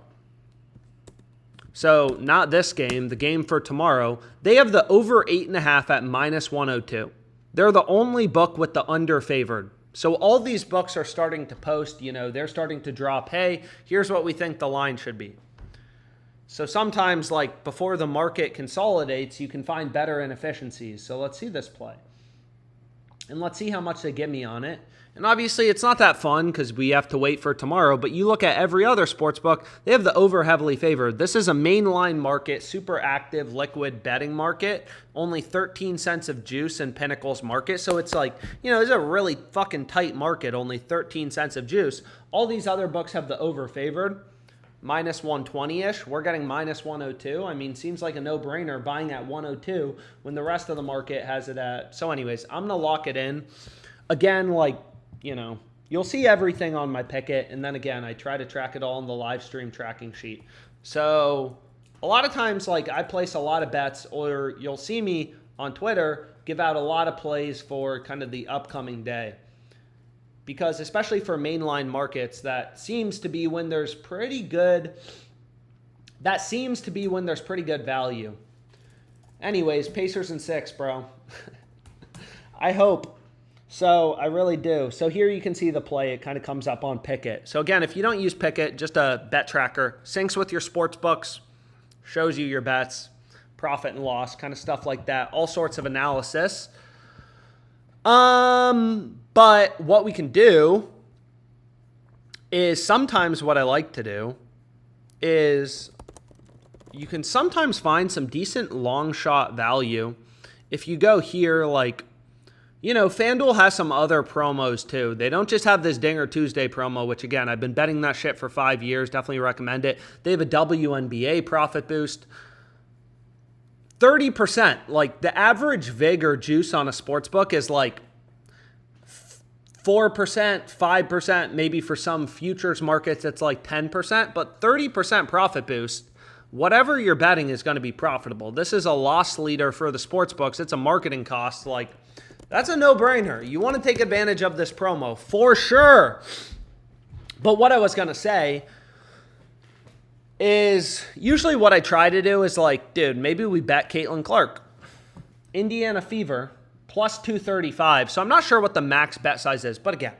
So not this game, the game for tomorrow. They have the over 8.5 at minus 102. They're the only book with the under favored. So all these books are starting to post, they're starting to drop, hey, here's what we think the line should be. So sometimes like before the market consolidates, you can find better inefficiencies. So let's see this play. And let's see how much they give me on it. And obviously, it's not that fun because we have to wait for tomorrow. But you look at every other sports book, they have the over heavily favored. This is a mainline market, super active, liquid betting market. Only 13 cents of juice in Pinnacle's market. So it's like, it's a really fucking tight market, only 13 cents of juice. All these other books have the over favored. Minus 120-ish. We're getting minus 102. Seems like a no-brainer buying at 102 when the rest of the market has it at. So anyways, I'm going to lock it in. Again, you'll see everything on my picket. And then again, I try to track it all in the live stream tracking sheet. So a lot of times, like, I place a lot of bets, or you'll see me on Twitter give out a lot of plays for kind of the upcoming day. Because especially for mainline markets, that seems to be when there's pretty good value. Anyways, Pacers in 6, bro. I hope. So I really do. So here you can see the play. It kind of comes up on Pickett. So again, if you don't use Pickett, just a bet tracker, syncs with your sports books, shows you your bets, profit and loss, kind of stuff like that. All sorts of analysis. But what we can do is sometimes what I like to do is you can sometimes find some decent long shot value. If you go here, like, FanDuel has some other promos too. They don't just have this Dinger Tuesday promo, which again, I've been betting that shit for 5 years. Definitely recommend it. They have a WNBA profit boost. 30%. Like, the average VIG or juice on a sports book is like 4%, 5%, maybe for some futures markets it's like 10%, but 30% profit boost. Whatever you're betting is going to be profitable. This is a loss leader for the sports books. It's a marketing cost. Like, that's a no-brainer. You want to take advantage of this promo for sure. But what I was going to say is usually what I try to do is like, dude, maybe we bet Caitlin Clark. Indiana Fever plus 235. So I'm not sure what the max bet size is. But again,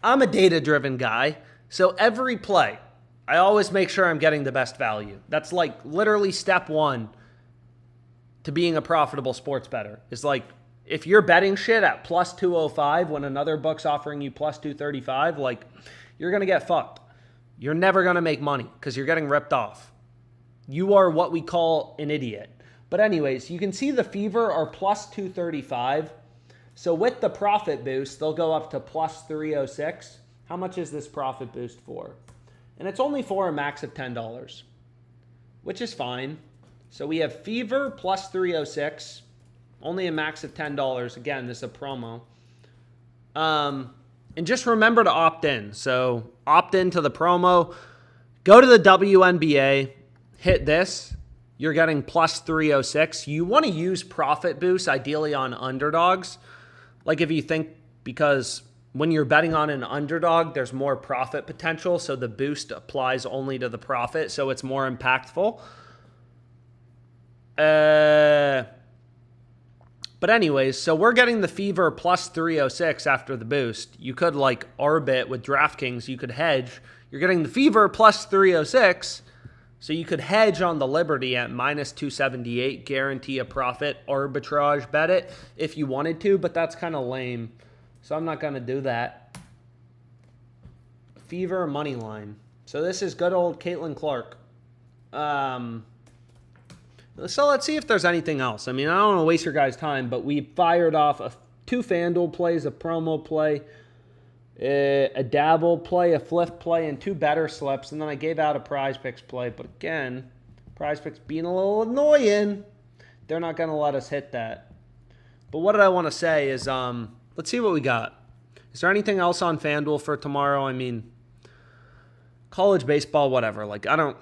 I'm a data-driven guy. So every play, I always make sure I'm getting the best value. That's like literally step one to being a profitable sports bettor. Is like, if you're betting shit at plus 205 when another book's offering you plus 235, like, you're going to get fucked. You're never going to make money because you're getting ripped off. You are what we call an idiot. But anyways, you can see the Fever are plus 235. So with the profit boost, they'll go up to plus 306. How much is this profit boost for? And it's only for a max of $10, which is fine. So we have Fever plus 306, only a max of $10. Again, this is a promo. And just remember to opt in. So opt into the promo. Go to the WNBA. Hit this. You're getting plus 306. You want to use profit boost ideally on underdogs. Like if you think, because when you're betting on an underdog, there's more profit potential. So the boost applies only to the profit. So it's more impactful. But anyways, so we're getting the Fever plus 306 after the boost. You could like Rebet with DraftKings. You could hedge. You're getting the Fever plus 306. So you could hedge on the Liberty at minus 278. Guarantee a profit. Arbitrage bet it if you wanted to. But that's kind of lame. So I'm not going to do that. Fever money line. So this is good old Caitlin Clark. So let's see if there's anything else. I mean, I don't want to waste your guys' time, but we fired off two FanDuel plays, a promo play, a dabble play, a Fliff play, and two better slips. And then I gave out a PrizePicks play. But again, PrizePicks being a little annoying. They're not going to let us hit that. But what did I want to say is, let's see what we got. Is there anything else on FanDuel for tomorrow? I mean, college baseball, whatever. Like, I don't,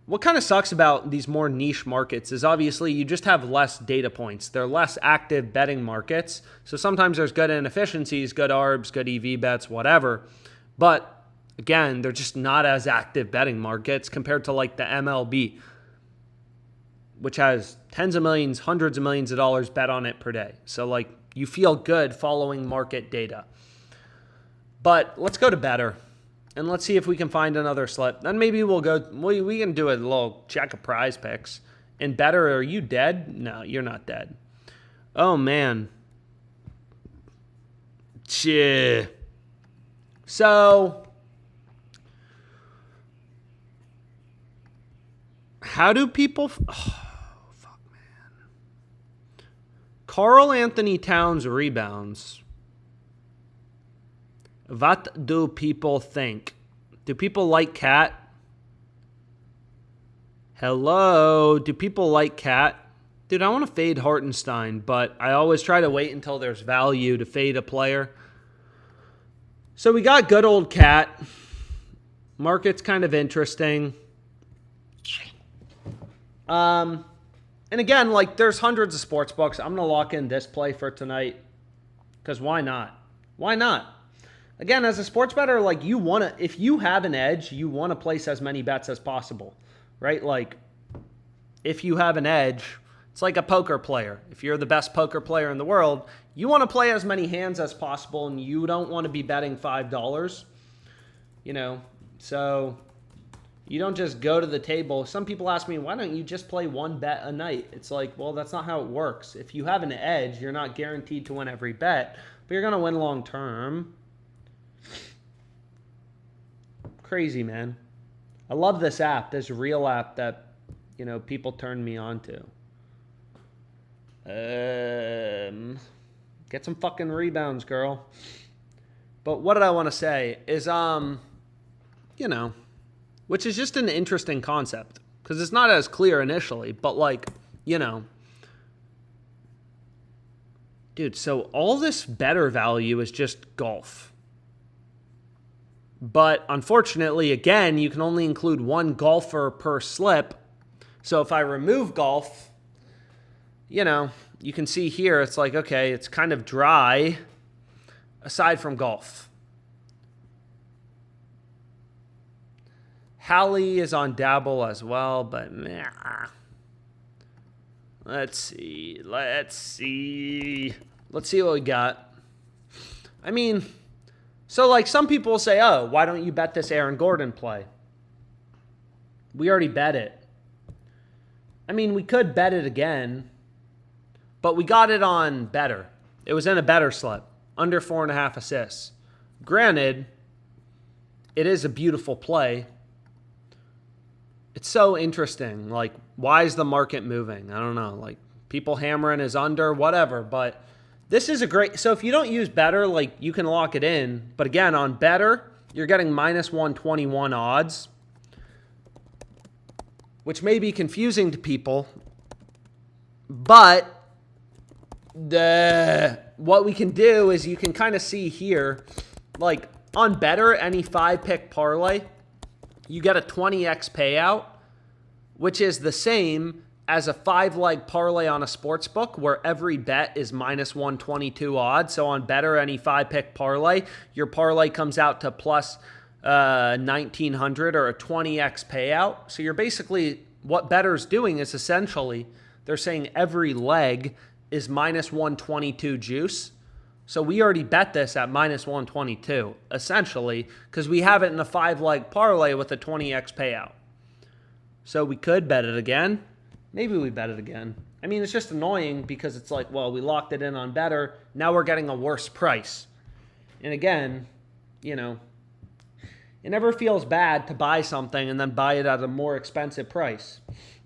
what kind of sucks about these more niche markets is obviously you just have less data points. They're less active betting markets. So sometimes there's good inefficiencies, good ARBs, good EV bets, whatever. But again, they're just not as active betting markets compared to like the MLB, which has tens of millions, hundreds of millions of dollars bet on it per day. So like you feel good following market data. But let's go to better. And let's see if we can find another slip. Then maybe we'll go, we can do a little check of PrizePicks. And better, are you dead? No, you're not dead. Oh, man. Shit. So, how do people, fuck, man. Karl Anthony Towns rebounds. What do people think? Do people like Cat? Hello? Do people like Cat? Dude, I want to fade Hartenstein, but I always try to wait until there's value to fade a player. So we got good old Cat. Market's kind of interesting. And again, like there's hundreds of sports books. I'm going to lock in this play for tonight because why not? Why not? Again, as a sports bettor, like you want to, if you have an edge, you want to place as many bets as possible, right? Like if you have an edge, it's like a poker player. If you're the best poker player in the world, you want to play as many hands as possible and you don't want to be betting $5, so you don't just go to the table. Some people ask me, why don't you just play one bet a night? It's like, well, that's not how it works. If you have an edge, you're not guaranteed to win every bet, but you're going to win long term. Crazy, man. I love this app, this real app that, people turn me on to. Get some fucking rebounds, girl. But what did I want to say is, which is just an interesting concept because it's not as clear initially, but dude, so all this better value is just golf. But unfortunately, again, you can only include one golfer per slip. So if I remove golf, you can see here, it's like, okay, it's kind of dry aside from golf. Hallie is on Dabble as well, but let's see what we got. I mean, so like some people will say, oh, why don't you bet this Aaron Gordon play? We already bet it. I mean, we could bet it again, but we got it on better. It was in a better slip, under 4.5 assists. Granted, it is a beautiful play. It's so interesting. Like, why is the market moving? I don't know. Like, people hammering is under, whatever. But this is a great... So if you don't use better, like, you can lock it in. But again, on better, you're getting minus 121 odds, which may be confusing to people. But what we can do is you can kind of see here, like, on better, any 5-pick parlay, you get a 20x payout, which is the same as a 5-leg parlay on a sports book where every bet is minus 122 odds. So on better, any 5-pick parlay, your parlay comes out to plus 1,900 or a 20x payout. So you're basically, what better's doing is essentially, they're saying every leg is minus 122 juice. So we already bet this at minus 122, essentially, because we have it in a 5-leg parlay with a 20x payout. So we could bet it again. Maybe we bet it again. I mean, it's just annoying because it's like, well, we locked it in on better. Now we're getting a worse price. And again, it never feels bad to buy something and then buy it at a more expensive price,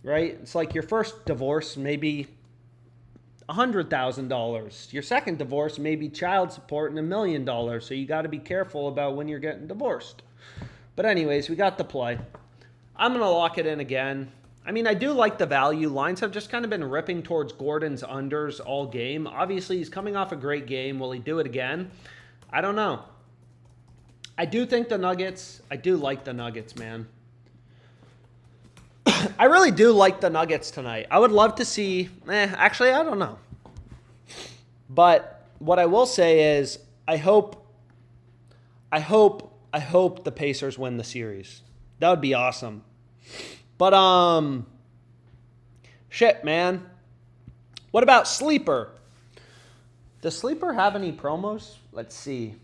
right? It's like your first divorce, maybe $100,000. Your second divorce may be child support and $1 million. So you got to be careful about when you're getting divorced. But anyways, we got the play. I'm going to lock it in again. I mean, I do like the value. Lines have just kind of been ripping towards Gordon's unders all game. Obviously, he's coming off a great game. Will he do it again? I don't know. I do think the Nuggets, I do like the Nuggets, man. I really do like the Nuggets tonight. I would love to see, actually, I don't know. But what I will say is I hope the Pacers win the series. That would be awesome. But, shit, man. What about Sleeper? Does Sleeper have any promos? Let's see.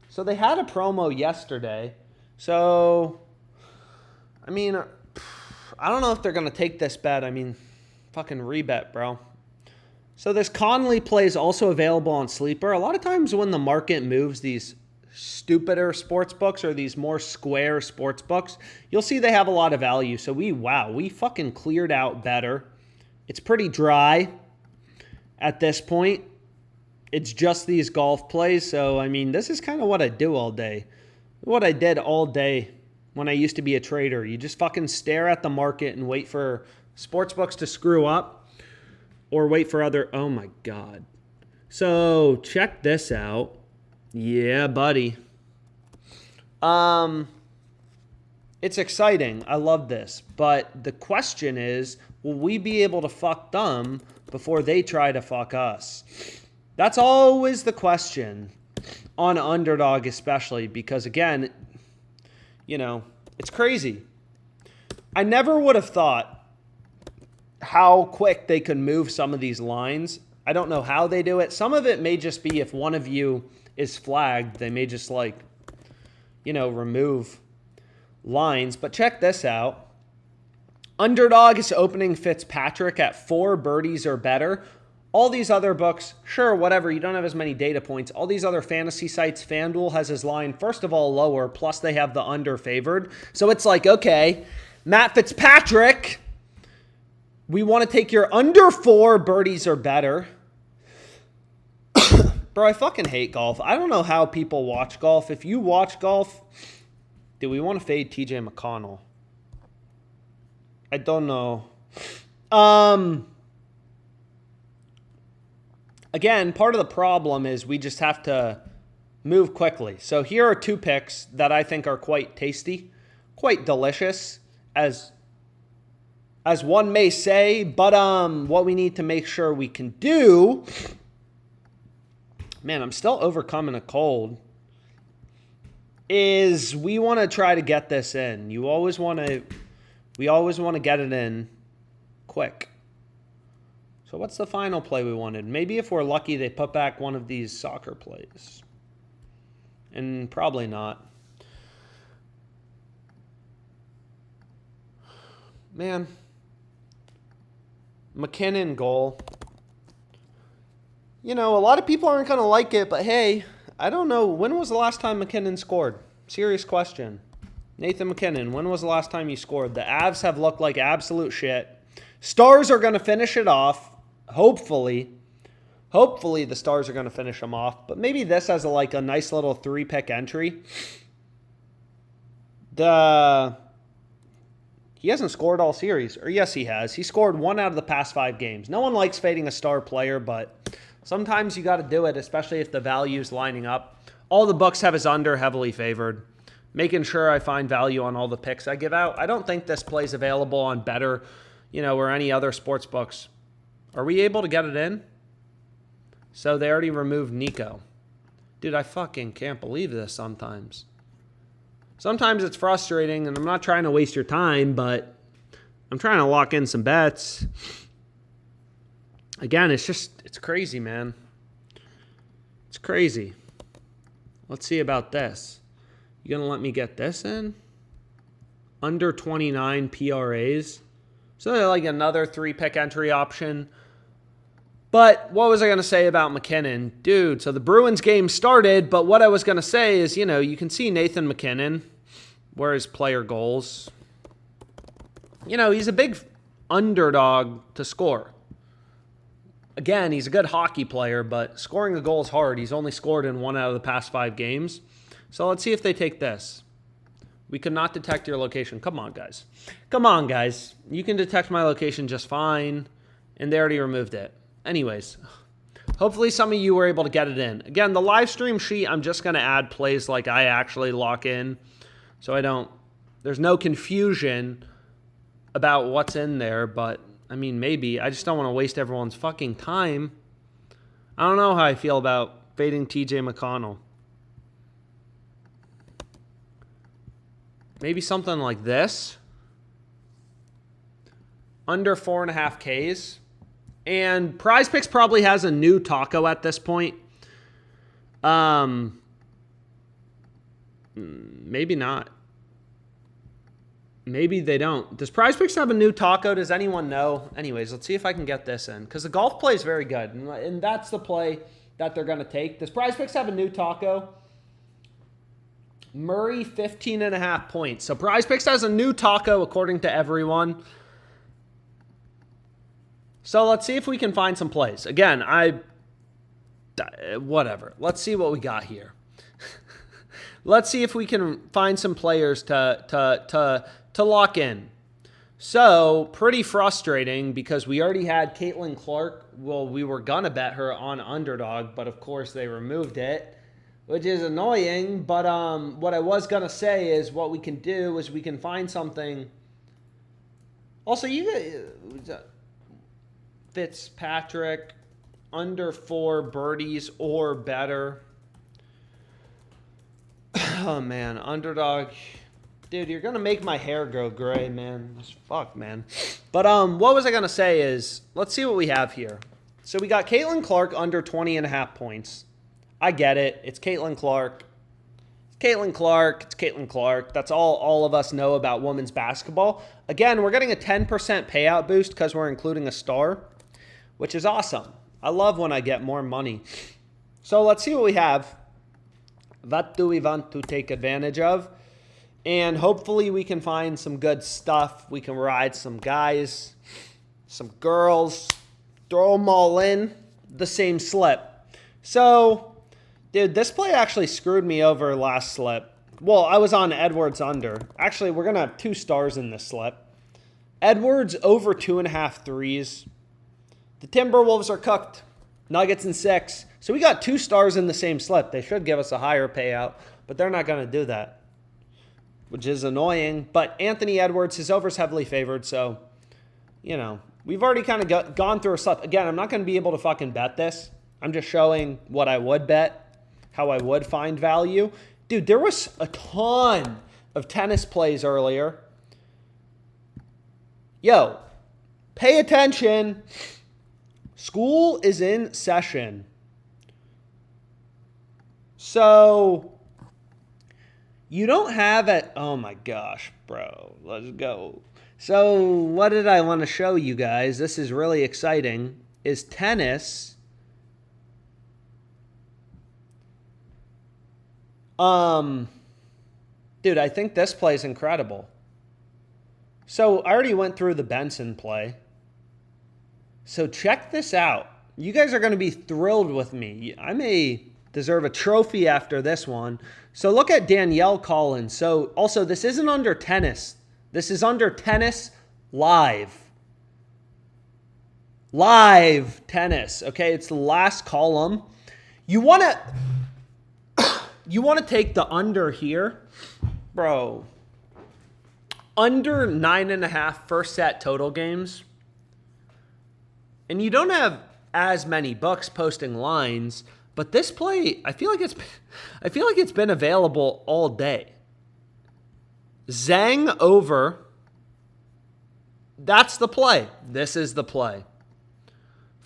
So they had a promo yesterday. So, I mean, I don't know if they're going to take this bet. I mean, fucking rebet, bro. So this Conley play is also available on Sleeper. A lot of times when the market moves these stupider sports books or these more square sports books, you'll see they have a lot of value. So we fucking cleared out better. It's pretty dry at this point. It's just these golf plays. So, I mean, this is kind of what I do all day. What I did all day when I used to be a trader. You just fucking stare at the market and wait for sports books to screw up or wait for other... Oh, my God. So, check this out. Yeah, buddy. It's exciting. I love this. But the question is, will we be able to fuck them before they try to fuck us? That's always the question on Underdog, especially because, again, you know, it's crazy. I never would have thought how quick they could move some of these lines. I don't know how they do it. Some of it may just be if one of you is flagged, they may just, like, you know, remove lines. But check this out. Underdog is opening Fitzpatrick at 4 birdies or better. All these other books, sure, whatever, you don't have as many data points. All these other fantasy sites, FanDuel has his line, first of all, lower, plus they have the under favored. So it's like, okay, Matt Fitzpatrick, we want to take your under 4 birdies or better. Bro, I fucking hate golf. I don't know how people watch golf. If you watch golf, do we want to fade TJ McConnell? I don't know. Again, part of the problem is we just have to move quickly. So here are 2 picks that I think are quite tasty, quite delicious, as one may say. But what we need to make sure we can do, man, I'm still overcoming a cold, is we want to try to get this in. We always want to get it in quick. So what's the final play we wanted? Maybe if we're lucky, they put back one of these soccer plays. And probably not. Man. McKinnon goal. You know, a lot of people aren't going to like it, but hey, I don't know. When was the last time McKinnon scored? Serious question. Nathan McKinnon, when was the last time you scored? The Avs have looked like absolute shit. Stars are going to finish it off. Hopefully the Stars are going to finish them off. But maybe this as a nice little 3-pick entry. He hasn't scored all series. Or yes, he has. He scored 1 out of the past 5 games. No one likes fading a star player, but sometimes you got to do it, especially if the value's lining up. All the books have his under heavily favored. Making sure I find value on all the picks I give out. I don't think this play's available on Better, or any other sports books. Are we able to get it in? So they already removed Nico. Dude, I fucking can't believe this sometimes. Sometimes it's frustrating, and I'm not trying to waste your time, but I'm trying to lock in some bets. Again, it's crazy, man. It's crazy. Let's see about this. You gonna let me get this in? Under 29 PRAs. So they're like another 3-pick entry option. But what was I going to say about McKinnon? Dude, so the Bruins game started, but what I was going to say is, you can see Nathan McKinnon, where his player goals. He's a big underdog to score. Again, he's a good hockey player, but scoring a goal is hard. He's only scored in 1 out of the past 5 games. So let's see if they take this. We could not detect your location. Come on, guys. Come on, guys. You can detect my location just fine. And they already removed it. Anyways, hopefully some of you were able to get it in. Again, the live stream sheet, I'm just going to add plays like I actually lock in. So there's no confusion about what's in there. But, maybe. I just don't want to waste everyone's fucking time. I don't know how I feel about fading TJ McConnell. Maybe something like this. Under 4.5 Ks. And PrizePicks probably has a new taco at this point. Maybe not. Maybe they don't. Does PrizePicks have a new taco? Does anyone know? Anyways, let's see if I can get this in. Because the golf play is very good. And that's the play that they're going to take. Does PrizePicks have a new taco? Murray, 15.5 points. So PrizePicks has a new taco according to everyone. So let's see if we can find some plays. Again, whatever. Let's see what we got here. Let's see if we can find some players to lock in. So pretty frustrating because we already had Caitlin Clark. Well, we were gonna bet her on Underdog, but of course they removed it, which is annoying. But what I was gonna say is what we can do is we can find something Also, you get Fitzpatrick, under 4 birdies or better. Oh, man. Underdog. Dude, you're going to make my hair go gray, man. Fuck, man. But what was I going to say is, let's see what we have here. So we got Caitlin Clark under 20.5 points. I get it. It's Caitlin Clark. It's Caitlin Clark. It's Caitlin Clark. That's all of us know about women's basketball. Again, we're getting a 10% payout boost because we're including a star, which is awesome. I love when I get more money. So let's see what we have. What do we want to take advantage of? And hopefully we can find some good stuff. We can ride some guys, some girls, throw them all in the same slip. So, dude, this play actually screwed me over last slip. Well, I was on Edwards under. Actually, we're going to have 2 stars in this slip. Edwards over 2.5 threes. The Timberwolves are cooked. Nuggets in 6. So we got 2 stars in the same slip. They should give us a higher payout, but they're not going to do that, which is annoying. But Anthony Edwards, his over's heavily favored, so, you know, we've already kind of gone through a slip. Again, I'm not going to be able to fucking bet this. I'm just showing what I would bet, how I would find value. Dude, there was a ton of tennis plays earlier. Yo, pay attention. School is in session. So, you don't have it. Oh my gosh, bro. Let's go. So, what did I want to show you guys? This is really exciting. Is tennis. Dude, I think this play is incredible. So, I already went through the Benson play. So, check this out. You guys are going to be thrilled with me. I may deserve a trophy after this one. So look at Danielle Collins. So also, this isn't under tennis. This is under tennis live. Live tennis. Okay, it's the last column. You want to take the under here. Bro. Under 9.5 first set total games. And you don't have as many books posting lines. But this play, I feel like it's been available all day. Zhang over. That's the play. This is the play.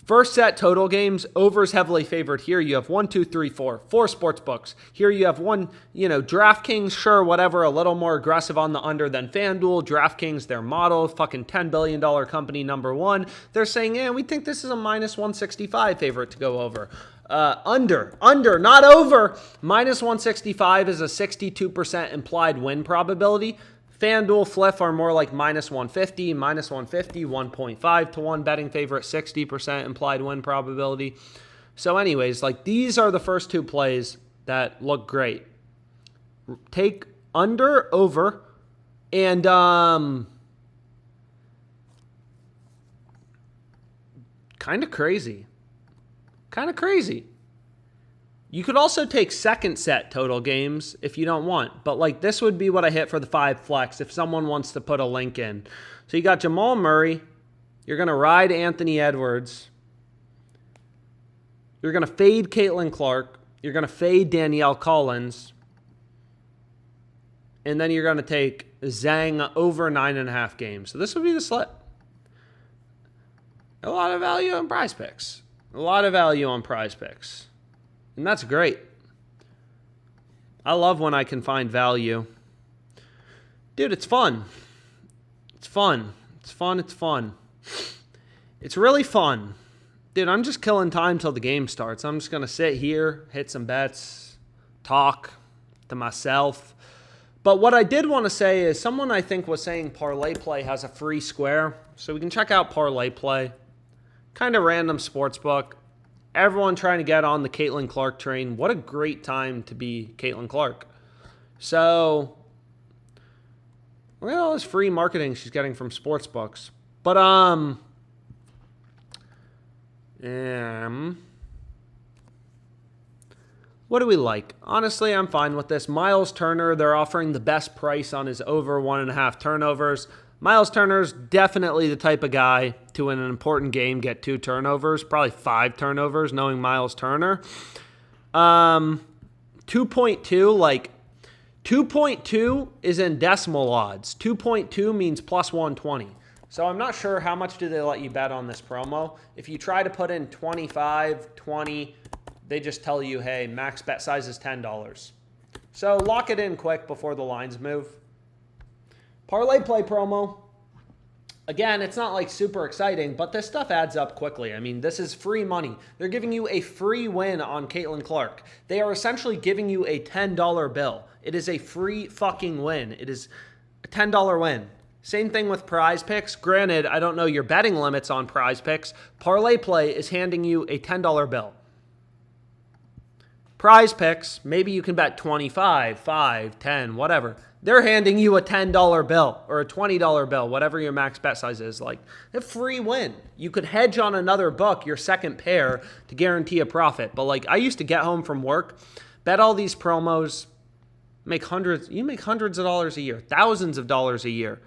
First set total games, over is heavily favored. Here you have 1, 2, 3, 4 sports books. Here you have one, DraftKings, sure, whatever, a little more aggressive on the under than FanDuel. DraftKings, their model, fucking $10 billion company, number one. They're saying, we think this is a minus 165 favorite to go over. Under, not over. Minus 165 is a 62% implied win probability. FanDuel, Fliff are more like minus 150, 1.5 to 1 betting favorite, 60% implied win probability. So anyways, these are the first 2 plays that look great. Take under, over, and kind of crazy. You could also take second set total games if you don't want. But this would be what I hit for the 5 flex if someone wants to put a link in. So you got Jamal Murray. You're going to ride Anthony Edwards. You're going to fade Caitlin Clark. You're going to fade Danielle Collins. And then you're going to take Zhang over 9.5 games. So this would be the slip. A lot of value on PrizePicks. And that's great. I love when I can find value. Dude, it's fun. It's really fun. Dude, I'm just killing time till the game starts. I'm just going to sit here, hit some bets, talk to myself. But what I did want to say is someone I think was saying ParlayPlay has a free square. So we can check out ParlayPlay. Kind of random sports book. Everyone trying to get on the Caitlin Clark train. What a great time to be Caitlin Clark. So, look at all this free marketing she's getting from sports books. But, what do we like? Honestly, I'm fine with this. Miles Turner, they're offering the best price on his over 1.5 turnovers. Miles Turner's definitely the type of guy to, in an important game, get 2 turnovers, probably 5 turnovers, knowing Miles Turner. 2.2, like 2.2 is in decimal odds. 2.2 means plus 120. So I'm not sure how much do they let you bet on this promo. If you try to put in 25, 20, they just tell you, hey, max bet size is $10. So lock it in quick before the lines move. Parlay play promo. Again, it's not like super exciting, but this stuff adds up quickly. I mean, this is free money. They're giving you a free win on Caitlin Clark. They are essentially giving you a $10 bill. It is a free fucking win. It is a $10 win. Same thing with PrizePicks. Granted, I don't know your betting limits on PrizePicks. ParlayPlay is handing you a $10 bill. PrizePicks, maybe you can bet 25, 5, 10, whatever. They're handing you a $10 bill or a $20 bill, whatever your max bet size is. Like, a free win. You could hedge on another book, your second pair, to guarantee a profit. But like, I used to get home from work, bet all these promos, make hundreds of dollars a year, thousands of dollars a year,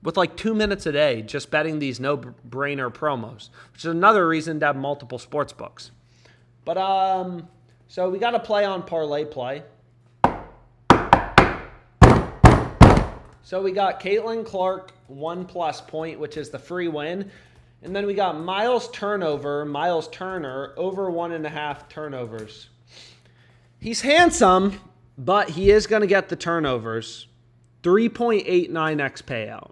with like 2 minutes a day just betting these no-brainer promos, which is another reason to have multiple sports books. But so we got to play on parlay play. So we got Caitlin Clark 1+ point, which is the free win. And then we got Miles Turner over 1.5 turnovers. He's handsome, but he is going to get the turnovers. 3.89x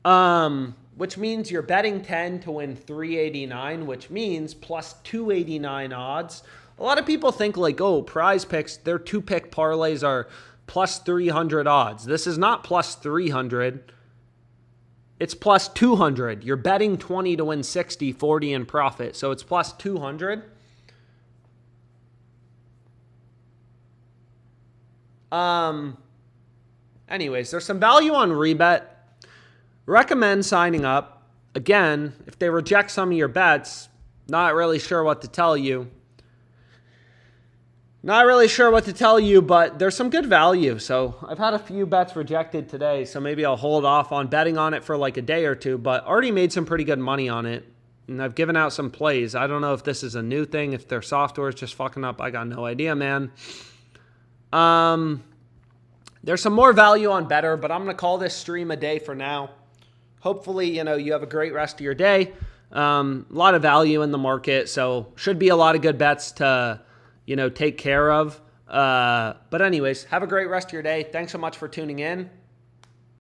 payout. Which means you're betting 10 to win 389, which means plus 289 odds. A lot of people think like, oh, PrizePicks, their 2-pick parlays are plus 300 odds. This is not plus 300. It's plus 200. You're betting 20 to win 60, 40 in profit. So it's plus 200. Anyways, there's some value on Rebet. Recommend signing up. Again, if they reject some of your bets, not really sure what to tell you. But there's some good value. So I've had a few bets rejected today, so maybe I'll hold off on betting on it for like a day or two, but already made some pretty good money on it. And I've given out some plays. I don't know if this is a new thing, if their software is just fucking up. I got no idea, man. There's some more value on Better, but I'm going to call this stream a day for now. Hopefully, you have a great rest of your day. A lot of value in the market, so should be a lot of good bets to, take care of. But anyways, have a great rest of your day. Thanks so much for tuning in.